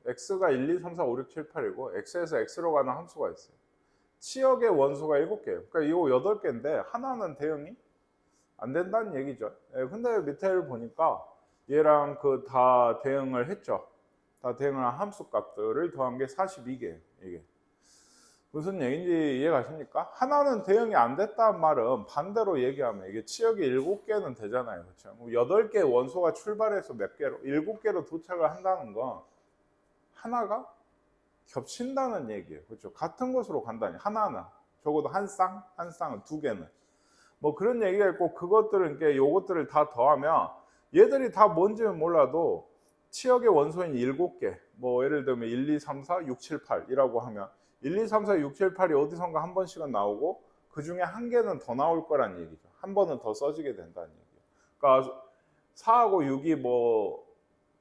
x가 1, 2, 3, 4, 5, 6, 7, 8이고 x에서 x로 가는 함수가 있어요. 치역의 원소가 7개예요. 그러니까 이거 8개인데 하나는 대응이 안 된다는 얘기죠. 예, 근데 밑에를 보니까 얘랑 그 다 대응을 했죠. 다 대응을 한 함수 값들을 더한 게 42개예요. 이게 무슨 얘기인지 이해가십니까? 하나는 대응이 안 됐다는 말은 반대로 얘기하면 이게 치역이 7개는 되잖아요. 그렇죠? 8개의 원소가 출발해서 몇 개로 7개로 도착을 한다는 건 하나가 겹친다는 얘기예요. 그렇죠? 같은 곳으로 간다니. 하나는 적어도 한 쌍은 2개는 뭐 그런 얘기가 있고, 그것들은 이렇게 요것들을 다 더하면 얘들이 다 뭔지는 몰라도 치역의 원소인 7개, 뭐 예를 들면 1, 2, 3, 4, 6, 7, 8이라고 하면 1, 2, 3, 4, 6, 7, 8이 어디선가 한 번씩은 나오고 그 중에 한 개는 더 나올 거란 얘기죠. 한 번은 더 써지게 된다는 얘기예요. 그러니까 4하고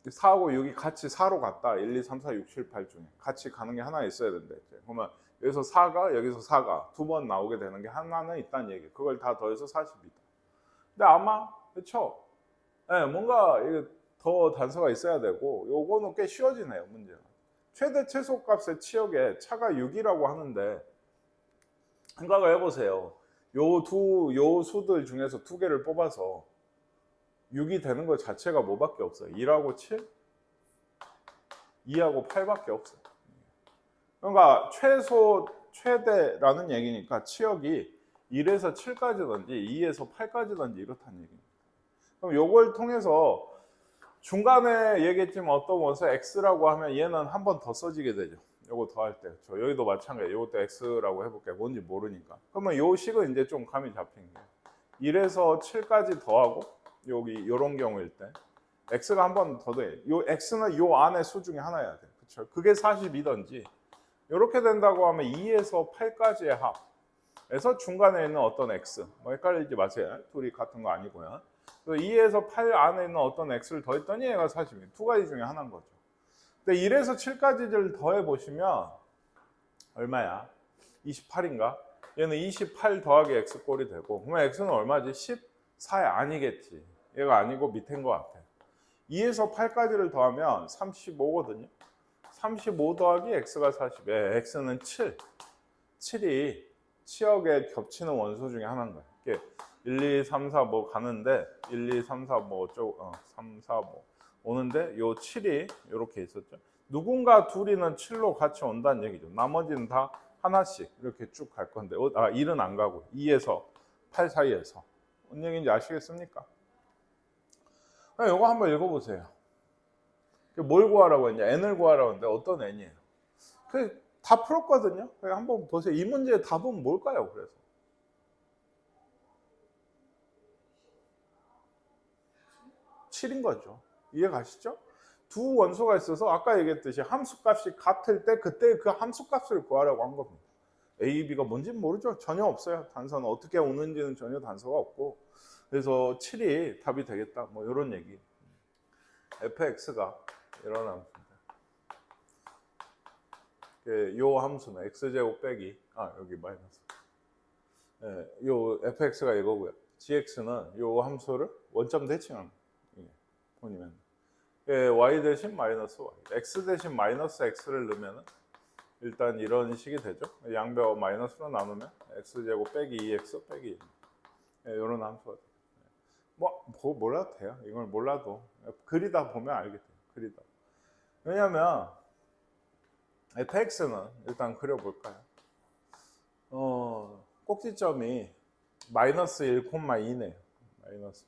6이 같이 4로 갔다. 1, 2, 3, 4, 6, 7, 8 중에 같이 가는 게 하나 있어야 된다. 그러면 여기서 4가 여기서 4가 2번 나오게 되는 게 하나는 있다는 얘기. 그걸 다 더해서 40이다. 근데 아마 그렇죠. 네, 뭔가 더 단서가 있어야 되고, 요거는 꽤 쉬워지네요, 문제가. 최대 최소값의 치역에 차가 6이라고 하는데 생각을 해보세요. 요 수들 중에서 2개를 뽑아서 6이 되는 것 자체가 뭐밖에 없어요. 1하고 7, 2하고 8밖에 없어요. 그러니까 최대라는 얘기니까 치역이 1에서 7까지든지 2에서 8까지든지 이렇다는 얘기입니다. 그럼 요걸 통해서 중간에 얘기했지만 어떤 원소 x라고 하면 얘는 한 번 더 써지게 되죠. 요거 더할 때. 저 여기도 마찬가지예요. 요것도 x라고 해볼게요. 뭔지 모르니까. 그러면 요 식은 이제 좀 감이 잡힌 게 1에서 7까지 더하고 여기 요런 경우일 때 x가 한 번 더 돼. 요 x는 요 안에 수 중에 하나여야 돼. 그렇죠? 그게 42든지 이렇게 된다고 하면 2에서 8까지의 합에서 중간에 있는 어떤 x, 뭐 헷갈리지 마세요. 둘이 같은 거 아니고요. 2에서 8 안에 있는 어떤 x를 더했더니 얘가 40이에요. 두 가지 중에 하나인 거죠. 근데 1에서 7까지를 더해 보시면 얼마야? 28인가? 얘는 28 더하기 x 꼴이 되고, 그러면 x는 얼마지? 14야. 아니겠지. 얘가 아니고 밑인 것 같아. 2에서 8까지를 더하면 35거든요. 35 더하기 x가 40. 예, x는 7. 7이 치역에 겹치는 원소 중에 하나인 거예요. 이게 1, 2, 3, 4 뭐 가는데 1, 2, 3, 4 뭐 어쩌고 3, 4 뭐 오는데 요 7이 이렇게 있었죠. 누군가 둘이는 7로 같이 온다는 얘기죠. 나머지는 다 하나씩 이렇게 쭉 갈 건데 1은 안 가고 2에서 8 사이에서. 뭔 얘기인지 아시겠습니까? 이거 한번 읽어보세요. 뭘 구하라고 했냐? n을 구하라고 했는데 어떤 n이에요? 다 풀었거든요. 한번 보세요. 이 문제의 답은 뭘까요? 그래서 7인 거죠. 이해 가시죠? 두 원소가 있어서 아까 얘기했듯이 함수값이 같을 때 그때 그 함수값을 구하라고 한 겁니다. A, B가 뭔지는 모르죠. 전혀 없어요. 단서는 어떻게 오는지는 전혀 단서가 없고, 그래서 7이 답이 되겠다. 뭐 이런 얘기. fx가 이런 함수입니다. 요 함수는 x제곱 빼기 여기 마이너스. 요 fx가 이거고요. gx는 요 함수를 원점 대칭합니다. 보시면 y 대신 마이너스 y, x 대신 마이너스 x를 넣으면 일단 이런 식이 되죠. 양변 마이너스로 나누면 x제곱 빼기 2x 빼기 1. 이런 함수가 돼요. 그거 몰라도 돼요. 이걸 몰라도 그리다 보면 알게 돼요. 그리다. 왜냐하면 fx는 일단 그려볼까요? 꼭지점이 마이너스 1,2네요. 마이너스.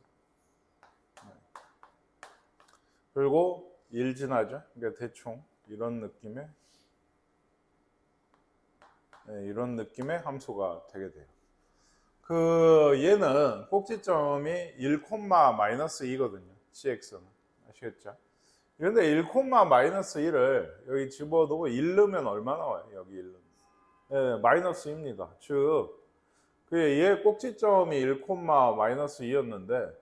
그리고 1 지나죠. 그러니까 대충 이런 느낌의 함수가 되게 돼요. 얘는 꼭지점이 1, 마이너스 2거든요. cx는. 아시겠죠? 그런데 1, 마이너스 1을 여기 집어넣고 1 넣으면 얼마 나와요? 여기 1 넣으면. 마이너스 2입니다. 즉, 얘 꼭지점이 1, 마이너스 2였는데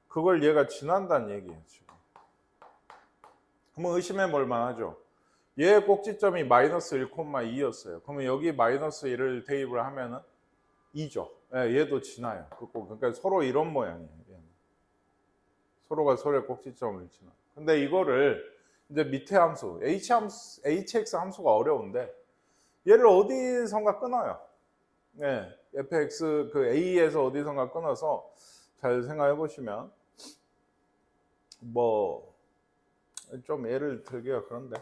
그걸 얘가 지난다는 얘기예요. 지금. 한번 의심해 볼 만하죠. 얘 꼭지점이 마이너스 1,2였어요. 그러면 여기 마이너스 1을 대입을 하면은 2죠. 얘도 지나요. 그러니까 서로 이런 모양이에요. 서로가 서로의 꼭지점을 지나. 근데 이거를 이제 밑에 함수, hx 함수가 어려운데 얘를 어디선가 끊어요. 네, fx 그 a에서 어디선가 끊어서 잘 생각해 보시면 뭐 좀 예를 들기가 그런데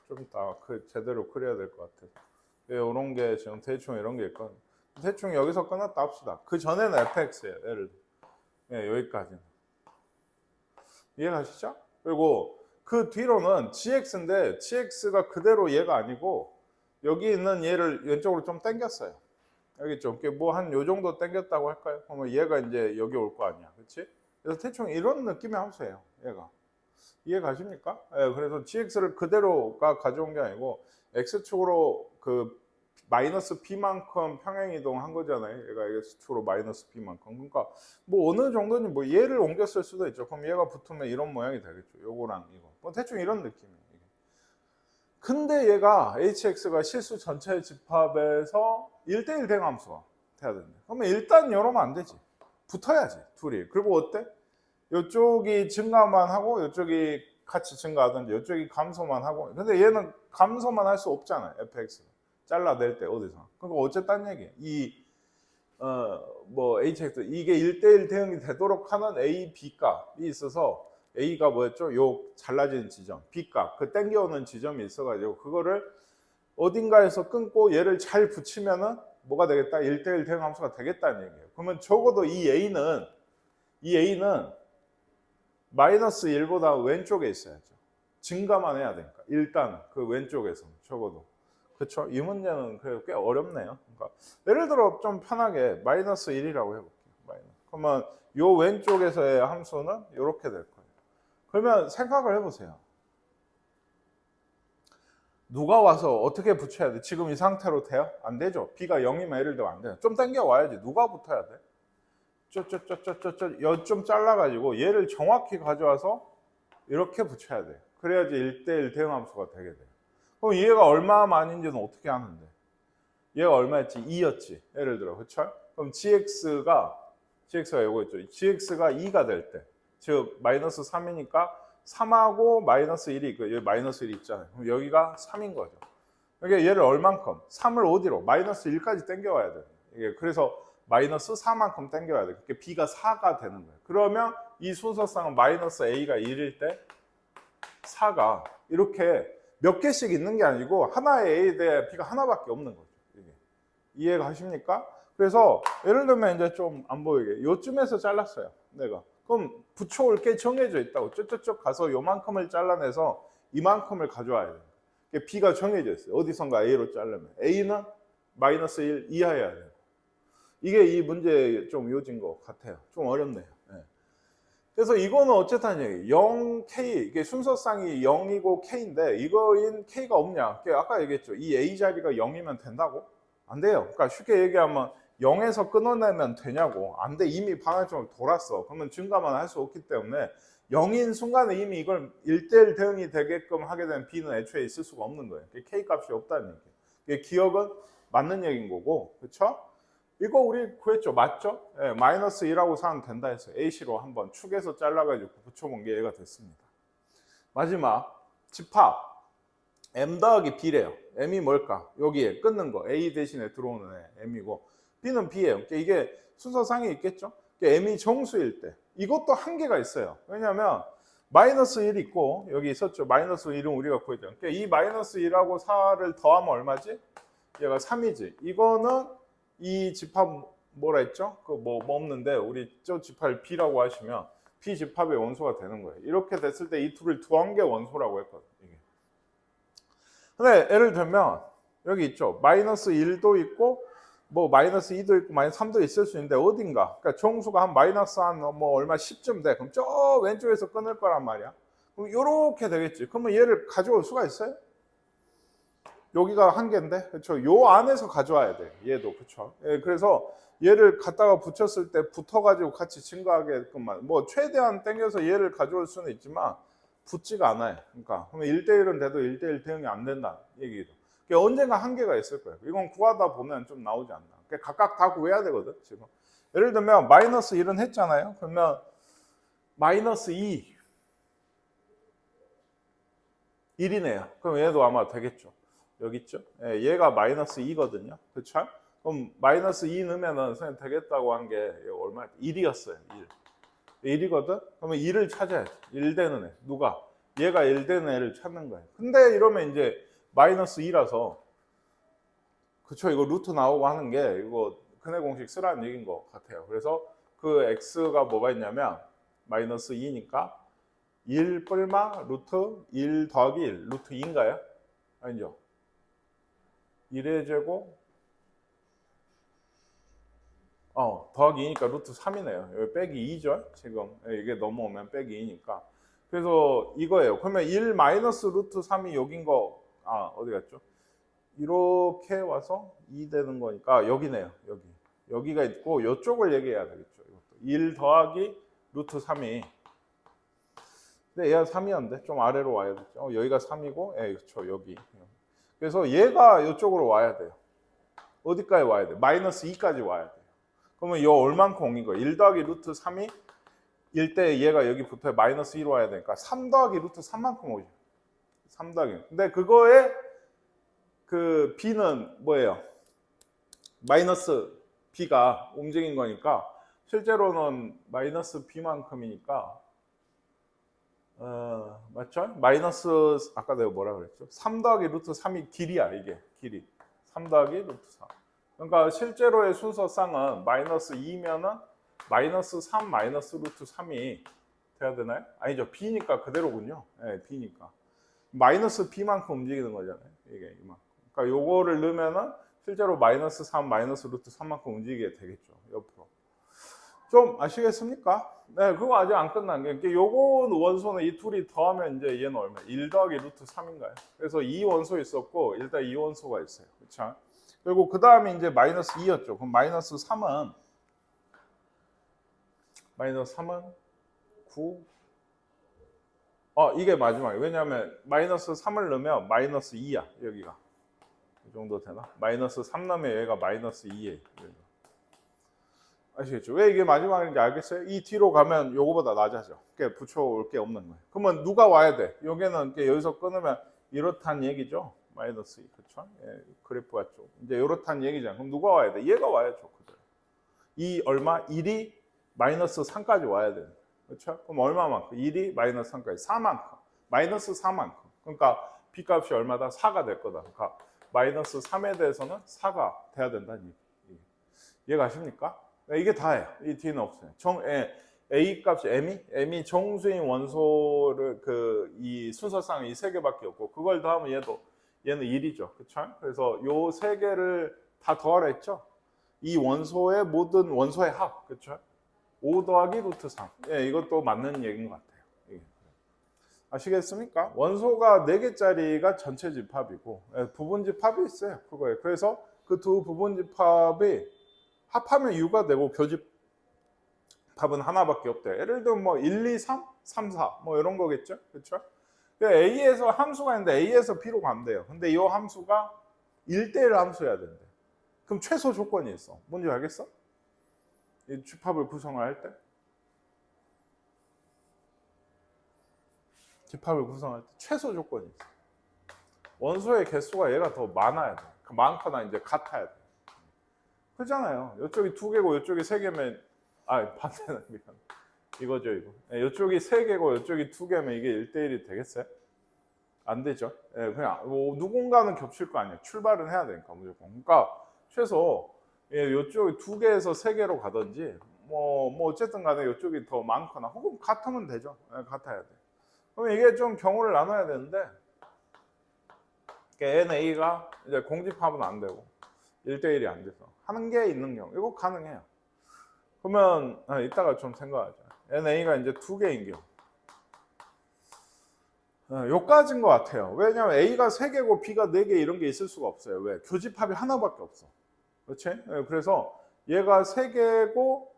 좀 이따 제대로 그려야 될 것 같아요. 이런 게 지금 대충 이런 게 있거든요. 대충 여기서 끊었다 합시다. 그 전에는 fx예요. 예를 들어 여기까지는 이해가시죠? 그리고 그 뒤로는 gx인데 gx가 그대로 얘가 아니고 여기 있는 얘를 왼쪽으로 좀 당겼어요. 여기 좀 뭐 한 요 정도 당겼다고 할까요? 그러면 얘가 이제 여기 올 거 아니야, 그렇지? 그래서 대충 이런 느낌의 함수예요, 얘가. 이해 가십니까? 예, 그래서 gx를 그대로가 가져온 게 아니고 x축으로 그 마이너스 b만큼 평행 이동한 거잖아요. 얘가 x축으로 마이너스 b만큼. 그러니까 뭐 어느 정도는 뭐 얘를 옮겼을 수도 있죠. 그럼 얘가 붙으면 이런 모양이 되겠죠. 요거랑 이거. 뭐 대충 이런 느낌이에요. 근데 얘가 hx가 실수 전체 집합에서 1대1 대응함수가 돼야 된다. 그러면 일단 이러면 안 되지. 붙어야지, 둘이. 그리고 어때? 이쪽이 증가만 하고 이쪽이 같이 증가하든지 이쪽이 감소만 하고. 근데 얘는 감소만 할 수 없잖아요. fx가. 잘라낼 때 어디서. 그러니까 어쨌든 얘기. 뭐 hx 이게 1대1 대응이 되도록 하는 a, b 값이 있어서 a가 뭐였죠? 요 잘라진 지점, b 값, 그 땡겨오는 지점이 있어가지고 그거를 어딘가에서 끊고 얘를 잘 붙이면은 뭐가 되겠다? 1대1 대응 함수가 되겠다는 얘기예요. 그러면 적어도 이 a는 마이너스 1보다 왼쪽에 있어야죠. 증가만 해야 되니까. 일단 그 왼쪽에서 적어도. 그렇죠? 이 문제는 그래도 꽤 어렵네요. 그러니까 예를 들어 좀 편하게 마이너스 1이라고 해볼게요. 그러면 요 왼쪽에서의 함수는 이렇게 될 거예요. 그러면 생각을 해보세요. 누가 와서 어떻게 붙여야 돼? 지금 이 상태로 돼요? 안 되죠. b가 0이면 예를 들면 안 돼요. 좀 당겨 와야지. 누가 붙어야 돼? 좀 잘라가지고 얘를 정확히 가져와서 이렇게 붙여야 돼요. 그래야지 1대1 대응함수가 되게 돼요. 그럼 얘가 얼마만인지는 어떻게 아는데? 얘가 얼마였지? 2였지. 예를 들어, 그렇죠? 그럼 gx가 이거 있죠. gx가 2가 될 때, 즉 마이너스 3이니까 3하고 마이너스 1이 여기 마이너스 1이 있잖아요. 그럼 여기가 3인 거죠. 그러니까 얘를 얼만큼? 3을 어디로? 마이너스 1까지 당겨와야 돼요. 이게 그래서 마이너스 4만큼 당겨야 돼요. 그러니까 b가 4가 되는 거예요. 그러면 이 순서상은 마이너스 a가 1일 때 4가 이렇게 몇 개씩 있는 게 아니고 하나의 a에 대해 b가 하나밖에 없는 거죠. 이게. 이해가 가십니까? 그래서 예를 들면 이제 좀 안 보이게 요쯤에서 잘랐어요. 내가. 그럼 붙여올 게 정해져 있다고. 쭉쭉쭉 가서 요만큼을 잘라내서 이만큼을 가져와야 돼요. b가 정해져 있어요. 어디선가 a로 자르면. a는 마이너스 1 이하여야 돼요. 이게 이 문제의 좀 요지인 것 같아요. 좀 어렵네요. 네. 그래서 이거는 어쨌든 0K, 이게 순서상이 0이고 K인데 이거인 K가 없냐? 아까 얘기했죠. 이 A 자리가 0이면 된다고? 안 돼요. 그러니까 쉽게 얘기하면 0에서 끊어내면 되냐고. 안 돼. 이미 방향점을 돌았어. 그러면 증가만 할 수 없기 때문에 0인 순간에 이미 이걸 1대1 대응이 되게끔 하게 된 B는 애초에 있을 수가 없는 거예요. K 값이 없다는 얘기예요. 이게 기억은 맞는 얘기인 거고, 그렇죠? 이거 우리 구했죠? 맞죠? 예, 마이너스 2라고 사면 된다 해서 AC로 한번 축에서 잘라가지고 붙여본 게 얘가 됐습니다. 마지막 집합 M 더하기 B래요. M이 뭘까? 여기에 끊는 거 A 대신에 들어오는 애 M이고 B는 B예요. 이게 순서상에 있겠죠? M이 정수일 때 이것도 한계가 있어요. 왜냐하면 마이너스 1 있고 여기 있었죠. 마이너스 1은 우리가 구했죠. 이 마이너스 1하고 4를 더하면 얼마지? 얘가 3이지. 이거는 이 집합 뭐라 했죠? 그 뭐 없는데 우리 저 집합을 B라고 하시면 B 집합의 원소가 되는 거예요. 이렇게 됐을 때 이 둘을 더한 게 원소라고 했거든요. 이게. 근데 예를 들면 여기 있죠. 마이너스 1도 있고 뭐 마이너스 2도 있고 마이너스 3도 있을 수 있는데 어딘가. 그러니까 정수가 한 마이너스 한 뭐 얼마 10쯤 돼. 그럼 저 왼쪽에서 끊을 거란 말이야. 그럼 이렇게 되겠지. 그러면 얘를 가져올 수가 있어요? 여기가 한계인데, 그렇죠? 요 안에서 가져와야 돼. 얘도, 그렇죠? 예, 그래서 얘를 갖다가 붙였을 때 붙어가지고 같이 증가하게끔만, 뭐 최대한 당겨서 얘를 가져올 수는 있지만 붙지가 않아요. 그러니까 그러면 1대1은 돼도 1대1 대응이 안 된다 얘기죠. 언젠가 한계가 있을 거예요. 이건 구하다 보면 좀 나오지 않나. 각각 다 구해야 되거든. 지금 예를 들면 마이너스 1은 했잖아요. 그러면 마이너스 2 1이네요. 그럼 얘도 아마 되겠죠. 여기 있죠? 예, 얘가 마이너스 2거든요. 그쵸? 그럼 마이너스 2 넣으면은 선생님 되겠다고 한 게 얼마? 1이었어요. 1. 1이거든? 그러면 2를 찾아야지. 1 되는 애. 누가? 얘가 1 되는 애를 찾는 거예요. 근데 이러면 이제 마이너스 2라서 그쵸? 이거 루트 나오고 하는 게 이거 근해 공식 쓰라는 얘기인 것 같아요. 그래서 그 x가 뭐가 있냐면 마이너스 2니까 1 뿔마 루트 1 더하기 1 루트 2인가요? 아니죠. 1의 제곱 더하기 2니까 루트 3이네요. 여기 빼기 2죠. 지금 이게 넘어오면 빼기 2니까. 그래서 이거예요. 그러면 1 마이너스 루트 3이 여긴 거 어디 갔죠? 이렇게 와서 2 되는 거니까 여기네요. 여기가 있고 이쪽을 얘기해야 되겠죠. 이것도 1 더하기 루트 3이 근데 얘가 3이었는데 좀 아래로 와야 되죠. 여기가 3이고 그렇죠. 여기. 그래서 얘가 이쪽으로 와야 돼요. 어디까지 와야 돼? 마이너스 2까지 와야 돼요. 그러면 이 얼만큼 옮긴 거예요? 1 더하기 루트 3이 1 때 얘가 여기 붙어야 마이너스 1 와야 되니까 3 더하기 루트 3만큼 오죠. 3 더하기. 근데 그거에 그 b는 뭐예요? 마이너스 b가 움직인 거니까 실제로는 마이너스 b만큼이니까 맞죠? 마이너스 아까 내가 뭐라 그랬죠? 3 더하기 루트 3이 길이야 이게 길이 3 더하기 루트 3 그러니까 실제로의 순서상은 마이너스 2면은 마이너스 3 마이너스 루트 3이 돼야 되나요? 아니죠. b니까 그대로군요. 네, b니까 마이너스 b만큼 움직이는 거잖아요. 이게 이만큼. 그러니까 요거를 넣으면은 실제로 마이너스 3 마이너스 루트 3만큼 움직이게 되겠죠. 옆으로. 좀 아시겠습니까? 네, 그거 아직 안 끝난 게 요거 원소는 이 둘이 더하면 이제 얘는 얼마? 1 더하기 루트 3인가요? 그래서 이 원소 있었고 일단 이 원소가 있어요. 그렇죠? 그리고 그 다음에 이제 마이너스 2였죠. 그럼 마이너스 3은 9 이게 마지막이에요. 왜냐하면 마이너스 3을 넣으면 마이너스 2야 여기가 이 정도 되나? 마이너스 3 넣으면 얘가 마이너스 2예요. 아시겠죠? 왜 이게 마지막인지 알겠어요? 이 뒤로 가면 요거보다 낮아져. 붙여올 게 없는 거예요. 그러면 누가 와야 돼? 여기는 여기서 끊으면 이렇다는 얘기죠. 마이너스 2, 그렇죠? 예, 그래프가 좀 이제 이렇다는 얘기잖아. 그럼 누가 와야 돼? 얘가 와야죠. 그대로. 이 얼마? 1이 마이너스 3까지 와야 돼. 그렇죠? 그럼 얼마만큼? 1이 마이너스 3까지 4만큼. 마이너스 4만큼. 그러니까 b 값이 얼마다? 4가 될 거다. 그러니까 마이너스 3에 대해서는 4가 돼야 된다는 얘기. 이해가십니까? 이게 다예요. 이 뒤는 없어요. A 값이 M이 정수인 원소를 이 순서상 이 세 개밖에 없고 그걸 더하면 얘는 1이죠. 그렇죠? 그래서 요 세 개를 다 더하라 했죠. 이 원소의 모든 원소의 합. 그렇죠? 5 더하기 루트 3. 예, 이것도 맞는 얘기인 것 같아요. 예. 아시겠습니까? 원소가 4개짜리가 전체 집합이고 부분 집합이 있어요. 그거예요. 그래서 그 두 부분 집합이 합하면 U가 되고 교집합은 하나밖에 없대요. 예를 들면 뭐 1, 2, 3, 3, 4 뭐 이런 거겠죠. 그렇죠? A에서 함수가 있는데 A에서 B로 간대요. 근데 이 함수가 1대1 함수여야 된대. 그럼 최소 조건이 있어. 뭔지 알겠어? 이 집합을 구성을 할 때. 집합을 구성할 때 최소 조건이 있어. 원소의 개수가 얘가 더 많아야 돼. 많거나 이제 같아야 돼. 그렇잖아요. 이쪽이 2개고 이쪽이 3개면 반대는 이거죠 이거. 이쪽이 3개고 이쪽이 2개면 이게 1대1이 되겠어요? 안 되죠. 그냥 누군가는 겹칠 거 아니에요. 출발은 해야 되니까 무조건. 그러니까 최소 이쪽이 2개에서 3개로 가든지 뭐 어쨌든 간에 이쪽이 더 많거나 혹은 같으면 되죠. 같아야 돼. 그럼 이게 좀 경우를 나눠야 되는데 NA가 이제 공집합은 안 되고 1대1이 안 돼서 하는 게 있는 경우 이거 가능해요. 그러면 이따가 좀 생각하자. NA가 이제 2개인 경우 요까지인 것 같아요. 왜냐하면 A가 3개고 B가 4개 이런 게 있을 수가 없어요. 왜? 교집합이 하나밖에 없어. 그렇지? 그래서 얘가 3개고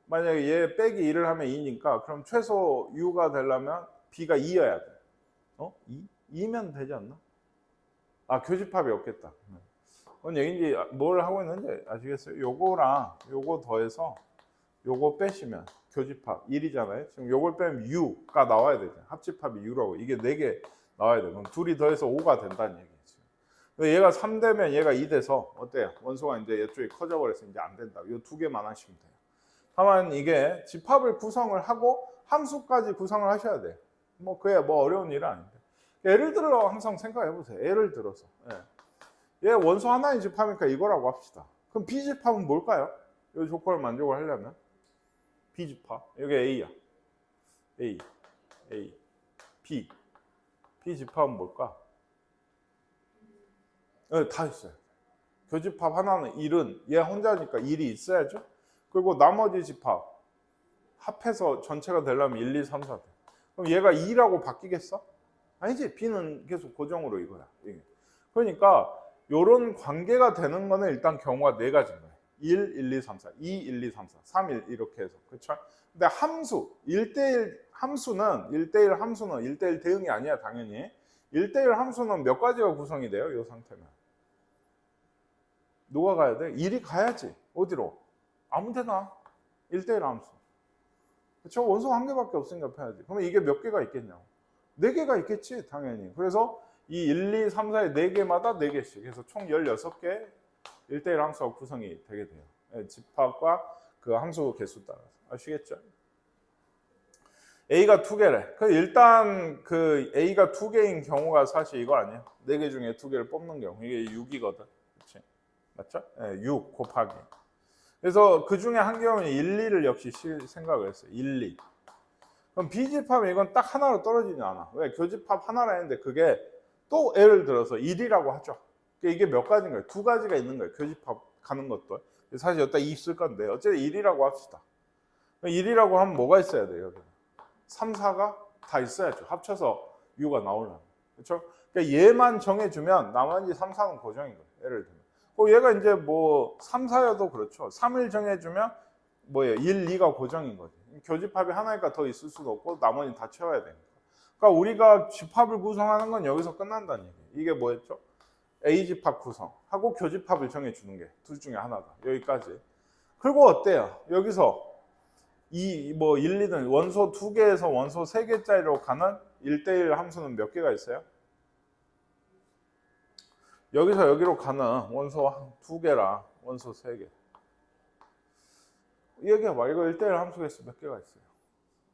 만약에 얘 빼기 1을 하면 2니까 그럼 최소 U가 되려면 B가 2여야 돼. 2? 2면 되지 않나? 교집합이 없겠다. 뭔 얘기인지 뭘 하고 있는지 아시겠어요? 요거랑 요거 더해서 요거 빼시면 교집합 1이잖아요. 지금 요걸 빼면 U가 나와야 되잖아요. 합집합이 U라고. 이게 4개 나와야 돼. 그럼 둘이 더해서 5가 된다는 얘기지. 얘가 3 되면 얘가 2 돼서 어때요? 원소가 이제 이쪽이 커져버려서 이제 안 된다. 이 두 개만 하시면 돼요. 다만 이게 집합을 구성을 하고 함수까지 구성을 하셔야 돼요. 뭐 그게 뭐 어려운 일은 아닌데. 예를 들어 항상 생각해 보세요. 예를 들어서 얘 원소 하나의 집합이니까 이거라고 합시다. 그럼 B집합은 뭘까요? 이 조건을 만족을 하려면 B집합 여기 A야. A, B. B집합은 뭘까? 다 있어요. 교집합 하나는 1은 얘 혼자니까 1이 있어야죠. 그리고 나머지 집합 합해서 전체가 되려면 1, 2, 3, 4 돼. 그럼 얘가 2라고 바뀌겠어? 아니지. B는 계속 고정으로 이거야. 그러니까 이런 관계가 되는 거는 일단 경우가 4가지인 거예요. 1, 1, 2, 3, 4, 2, 1, 2, 3, 4, 3, 1 이렇게 해서. 그렇죠? 근데 함수, 1대1 함수는 1대1 함수는 1대1 대응이 아니야, 당연히. 1대1 함수는 몇 가지가 구성이 돼요? 이 상태면. 누가 가야 돼? 1이 가야지. 어디로? 아무 데나. 1대1 함수. 그렇죠? 원소 한 개밖에 없으니까 펴야지. 그러면 이게 몇 개가 있겠냐고. 4개가 있겠지, 당연히. 그래서 이 1, 2, 3, 4의 4개마다 4개씩 해서 총 16개 1대1 함수가 구성이 되게 돼요. 집합과 그 함수 개수 따라서. 아시겠죠? A가 2개래. 일단 그 A가 2개인 경우가 사실 이거 아니에요. 4개 중에 2개를 뽑는 경우. 이게 6이거든. 그치? 맞죠? 6 곱하기. 그래서 그 중에 한 경우는 1, 2를 역시 생각을 했어요. 1, 2. 그럼 B집합은 이건 딱 하나로 떨어지지 않아. 왜? 교집합 하나라 했는데 그게 또 예를 들어서 1이라고 하죠. 이게 몇 가지인가요? 2가지가 있는 거예요. 교집합 가는 것도. 사실 여기다 2 쓸 건데 어쨌든 1이라고 합시다. 1이라고 하면 뭐가 있어야 돼요? 여기 3, 4가 다 있어야죠. 합쳐서 U가 나오려면. 그렇죠? 그러니까 얘만 정해주면 나머지 3, 4는 고정인 거예요. 예를 들면. 얘가 이제 뭐 3, 4여도 그렇죠. 3을 정해주면 뭐예요? 1, 2가 고정인 거지. 교집합이 하나니까 더 있을 수도 없고 나머지는 다 채워야 되니까. 그러니까 우리가 집합을 구성하는 건 여기서 끝난다는 얘기예요. 이게 뭐였죠? A집합 구성하고 교집합을 정해주는 게 둘 중에 하나다. 여기까지. 그리고 어때요? 여기서 이 뭐 1, 2든 원소 2개에서 원소 3개짜리로 가는 1대1 함수는 몇 개가 있어요? 여기서 여기로 가는 원소 2개랑 원소 3개. 얘기해봐. 이거 1대1 함수 개수 몇 개가 있어요?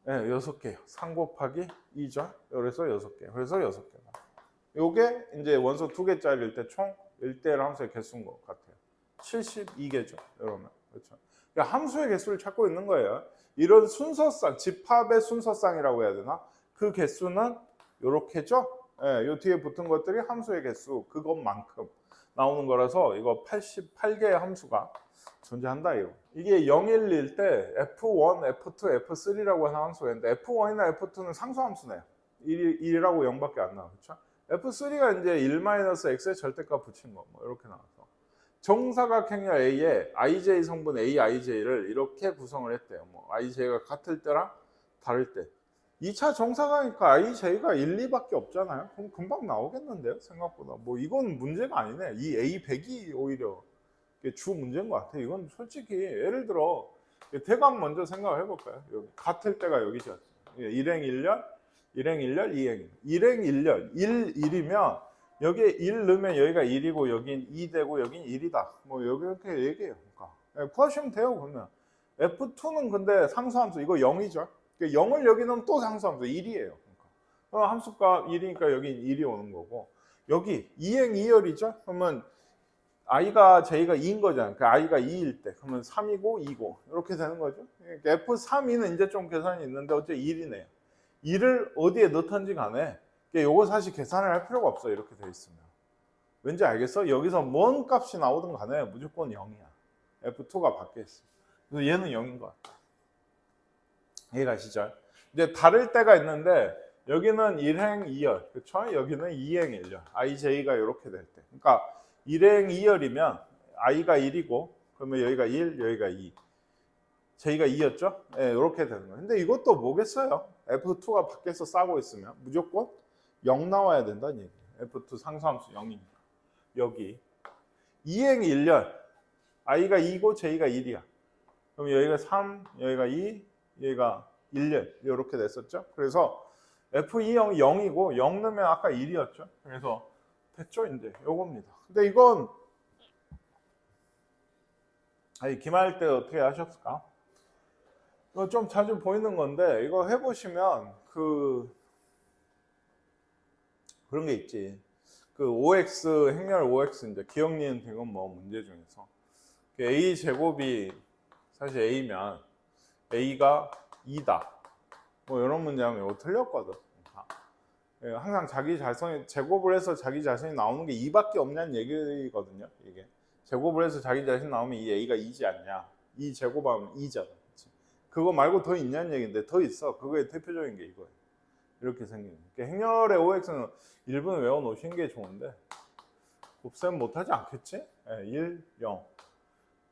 네, 6개요. 3 곱하기 2죠. 그래서 6개. 그래서 6개가. 요게 이제 원소 2개짜리일 때 총 1대1 함수의 개수인 것 같아요. 72개죠. 여러분. 그렇죠. 그러니까 함수의 개수를 찾고 있는 거예요. 이런 순서상, 집합의 순서상이라고 해야 되나? 그 개수는 요렇게죠. 예, 요 뒤에 붙은 것들이 함수의 개수 그것만큼 나오는 거라서 이거 88개의 함수가 존재한다 이거. 이게 0, 1일 때 F1, F2, F3라고 하는 함수가 있는데 F1이나 F2는 상수함수네요. 1이라고 0밖에 안 나와. 그렇죠? F3가 이제 1-x의 절대값 붙인 거 뭐 이렇게 나와서 정사각형의 A에 IJ 성분 AIJ를 이렇게 구성을 했대요. 뭐 IJ가 같을 때랑 다를 때 2차 정사각이니까 IJ가 1, 2밖에 없잖아요. 그럼 금방 나오겠는데요? 생각보다. 뭐 이건 문제가 아니네. 이 A100이 오히려 주 문제인 것 같아요. 이건 솔직히 예를 들어 대강 먼저 생각을 해볼까요? 여기 같을 때가 여기죠. 일행 1년, 일행 1년, 2행. 일행 1년, 1이면 여기에 1 넣으면 여기가 1이고 여긴 2 되고 여긴 1이다. 뭐 여기 이렇게 얘기해요. 그러니까 구하시면 돼요. 그러면 F2는 근데 상수함수 이거 0이죠. 0을 여기 넣으면 또 상수함수 1이에요. 그러니까 함수가 1이니까 여긴 1이 오는 거고 여기 2행 2열이죠. 그러면 i가 j가 2인 거잖아요. 그 i가 2일 때 그러면 3이고 2고 이렇게 되는 거죠. 그러니까 F3는 이제 좀 계산이 있는데 어째 1이네요. 2를 어디에 넣던지 간에 요거 사실 계산을 할 필요가 없어. 이렇게 돼 있으면. 왠지 알겠어? 여기서 뭔 값이 나오든 간에 무조건 0이야. F2가 밖에 있어. 그래서 얘는 0인 것 같아. 이해가시죠? 이제 다를 때가 있는데 여기는 1행 2열. 그렇죠? 여기는 2행 1열. IJ가 이렇게 될 때. 그러니까 1행 2열이면 i가 1이고 그러면 여기가 1, 여기가 2. j가 2였죠? 네, 이렇게 되는 거예요. 근데 이것도 뭐겠어요? F2가 밖에서 싸고 있으면 무조건 0 나와야 된다는 얘기예요. F2 상수함수 0이니까. 여기 2행 1열 i가 2고 j가 1이야. 그럼 여기가 3, 여기가 2, 여기가 1열 이렇게 됐었죠. 그래서 F2형 0이고 0 넣으면 아까 1이었죠. 그래서 됐죠, 이제 요겁니다. 근데 이건 기말할 때 어떻게 하셨을까? 이거 좀 자주 보이는 건데 이거 해보시면 그런 게 있지. 그 OX 행렬 OX 이제 기억 니은 디귿 뭐 문제 중에서 A 제곱이 사실 A면 A가 2다. 뭐 이런 문제하면 이거 틀렸거든. 항상 자기 자신이 제곱을 해서 자기 자신이 나오는 게 2밖에 없냐는 얘기거든요. 이게 제곱을 해서 자기 자신 나오면 이 A가 2지 않냐? 2 제곱하면 2잖아. 그치? 그거 말고 더 있냐는 얘기인데 더 있어. 그거의 대표적인 게 이거예요. 이렇게 생기는. 행렬의 OX는 1분 외워놓으시는 게 좋은데 곱셈 못하지 않겠지? 1, 0,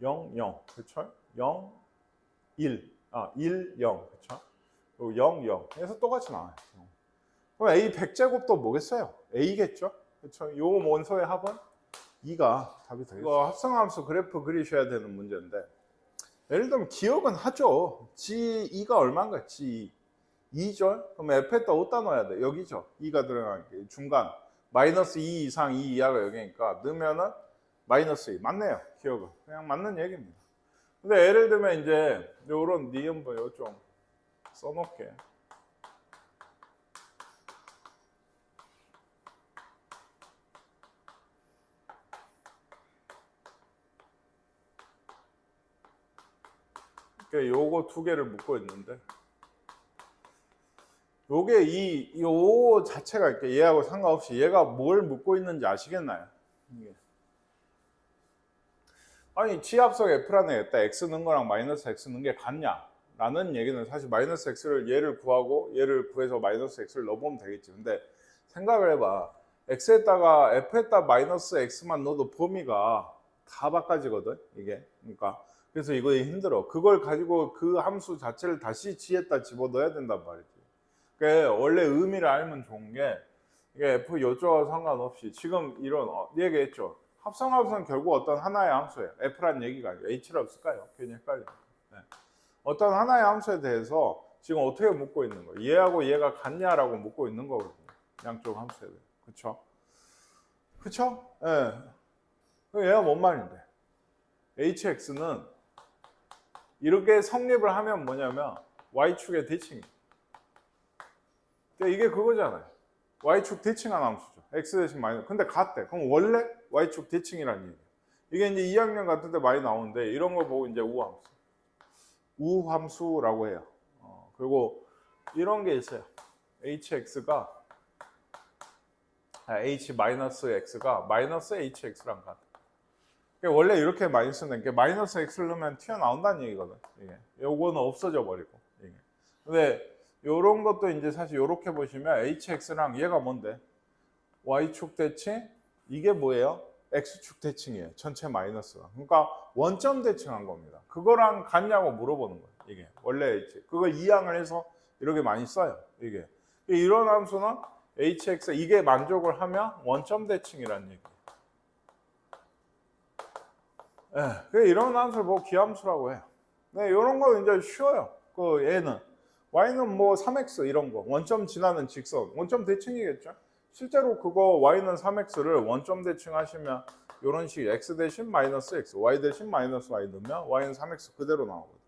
0, 0, 그렇죠? 0, 1, 1, 0, 그렇죠? 0, 0. 그래서 똑같이 나와요. 그럼 A 100제곱도 뭐겠어요? A겠죠? 그렇죠? 요 원소의 합은 2가 답이 되겠죠. 이거 합성함수 그래프 그리셔야 되는 문제인데 예를 들면 기억은 하죠. G2가 얼마인가? G2. 2절? 그럼 F에다 어디다 넣어야 돼? 여기죠. 2가 들어가는 게 중간. 마이너스 2 이상 2 이하가 여기니까 넣으면은 마이너스 2. 맞네요. 기억은. 그냥 맞는 얘기입니다. 근데 예를 들면 이제 요런 니은부 요 좀 써놓게. 요거 두 개를 묶고 있는데 요게 요 자체가 이렇게 얘하고 상관없이 얘가 뭘 묶고 있는지 아시겠나요? 아니 G합성 F란에 있다 X 넣은 거랑 마이너스 X 넣은 게 같냐? 라는 얘기는 사실 마이너스 X를 얘를 구하고 얘를 구해서 마이너스 X를 넣어보면 되겠지. 근데 생각을 해봐. X에다가 F에다 마이너스 X만 넣어도 범위가 다 바꿔지거든 이게. 그러니까 그래서 이거 힘들어. 그걸 가지고 그 함수 자체를 다시 G에다 집어넣어야 된단 말이지. 그러니까 원래 의미를 알면 좋은 게 이게 F 요조와 상관없이 지금 이런 얘기했죠. 합성함수는 결국 어떤 하나의 함수예요. F란 얘기가 아니고 H라고 쓸까요? 괜히 헷갈려요. 네. 어떤 하나의 함수에 대해서 지금 어떻게 묻고 있는 거예요? 얘하고 얘가 같냐라고 묻고 있는 거거든요. 양쪽 함수에 대해. 그쵸? 그쵸? 예. 네. 얘가 뭔 말인데? HX는 이렇게 성립을 하면 뭐냐면 Y축의 대칭이에요. 이게 그거잖아요. Y축 대칭한 함수죠. X 대신 마이너스. 근데 같대. 그럼 원래 Y축 대칭이라는 얘기예요. 이게 이제 2학년 같은 데 많이 나오는데 이런 거 보고 이제 우함수. 우함수라고 해요. 그리고 이런 게 있어요. HX가 H-X가 마이너스 HX랑 같아. 원래 이렇게 많이 쓰는 게 마이너스 X를 넣으면 튀어나온다는 얘기거든. 이게. 요거는 없어져 버리고. 이게. 근데 요런 것도 이제 사실 요렇게 보시면 HX랑 얘가 뭔데? Y축 대칭? 이게 뭐예요? X축 대칭이에요. 전체 마이너스가. 그러니까 원점 대칭한 겁니다. 그거랑 같냐고 물어보는 거예요. 이게 원래 H. 그걸 이항을 해서 이렇게 많이 써요. 이게. 이런 함수는 HX 이게 만족을 하면 원점 대칭이라는 얘기예요. 네, 이런 함수를 뭐 기함수라고 해요. 네, 이런 거 이제 쉬워요. 그 얘는 y는 뭐 3x 이런 거 원점 지나는 직선 원점 대칭이겠죠. 실제로 그거 y는 3x를 원점 대칭하시면 이런 식 x 대신 마이너스 x, y 대신 마이너스 y 넣으면 y는 3x 그대로 나오거든요.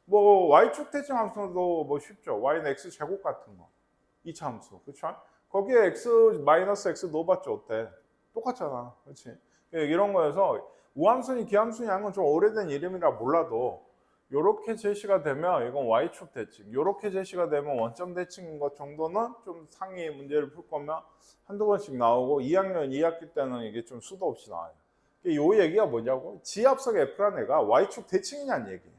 뭐 y축 대칭 함수도 뭐 쉽죠. y는 x 제곱 같은 거 2차 함수, 그렇죠? 거기에 x 마이너스 x 넣어봤자 어때? 똑같잖아, 그렇지? 이런 거여서 우함수니 기함수니 하는 건 좀 오래된 이름이라 몰라도 요렇게 제시가 되면 이건 Y축 대칭, 요렇게 제시가 되면 원점 대칭인 것 정도는 좀 상위 문제를 풀 거면 한두 번씩 나오고 2학년 2학기 때는 이게 좀 수도 없이 나와요. 요 얘기가 뭐냐고? G합성 F란 애가 Y축 대칭이냐는 얘기예요.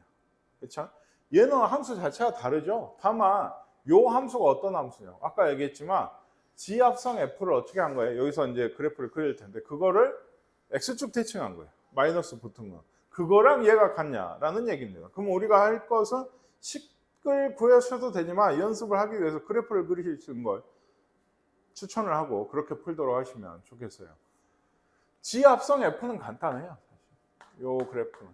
그렇죠? 얘는 함수 자체가 다르죠. 다만 요 함수가 어떤 함수냐? 아까 얘기했지만 G합성 F를 어떻게 한 거예요? 여기서 이제 그래프를 그릴 텐데 그거를 X축 대칭한 거예요. 마이너스 붙은 거. 그거랑 얘가 같냐라는 얘기입니다. 그럼 우리가 할 것은 식을 구하셔도 되지만 연습을 하기 위해서 그래프를 그리시는 걸 추천을 하고 그렇게 풀도록 하시면 좋겠어요. G합성 F는 간단해요. 사실. 요 그래프는.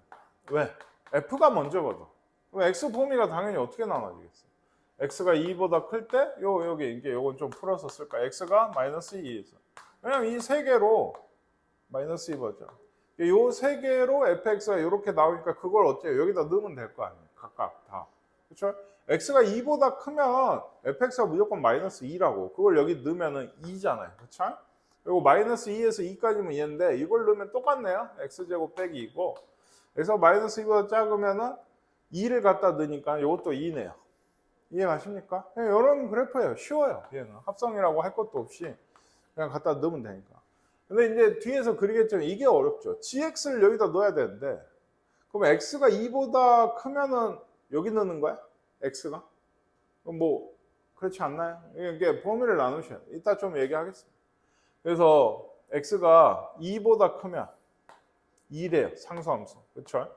왜? F가 먼저거든. 그럼 X 범위가 당연히 어떻게 나눠지겠어요? x가 2보다 클 때 여기 이게 요건 좀 풀어서 쓸까? x가 마이너스 2에서 그냥 이 세 개로 마이너스 2보죠. 요 세 개로 fx가 이렇게 나오니까 그걸 어째요? 여기다 넣으면 될 거 아니에요. 각각 다. 그렇죠? x가 2보다 크면 fx가 무조건 마이너스 2라고. 그걸 여기 넣으면은 2잖아요. 그렇죠? 그리고 마이너스 2에서 2까지면 얘인데 이걸 넣으면 똑같네요. x제곱 빼기 2고 그래서 마이너스 2보다 작으면은 2를 갖다 넣으니까 이것도 2네요. 이해가십니까? 이런 그래프예요. 쉬워요. 얘는 합성이라고 할 것도 없이 그냥 갖다 넣으면 되니까. 근데 이제 뒤에서 그리겠지만 이게 어렵죠. gx를 여기다 넣어야 되는데 그럼 x가 2보다 크면은 여기 넣는 거야? x가? 그럼 뭐 그렇지 않나요? 이게 범위를 나누셔야 돼요. 이따 좀 얘기하겠습니다. 그래서 x가 2보다 크면 2래요. 상수함수. 그렇죠?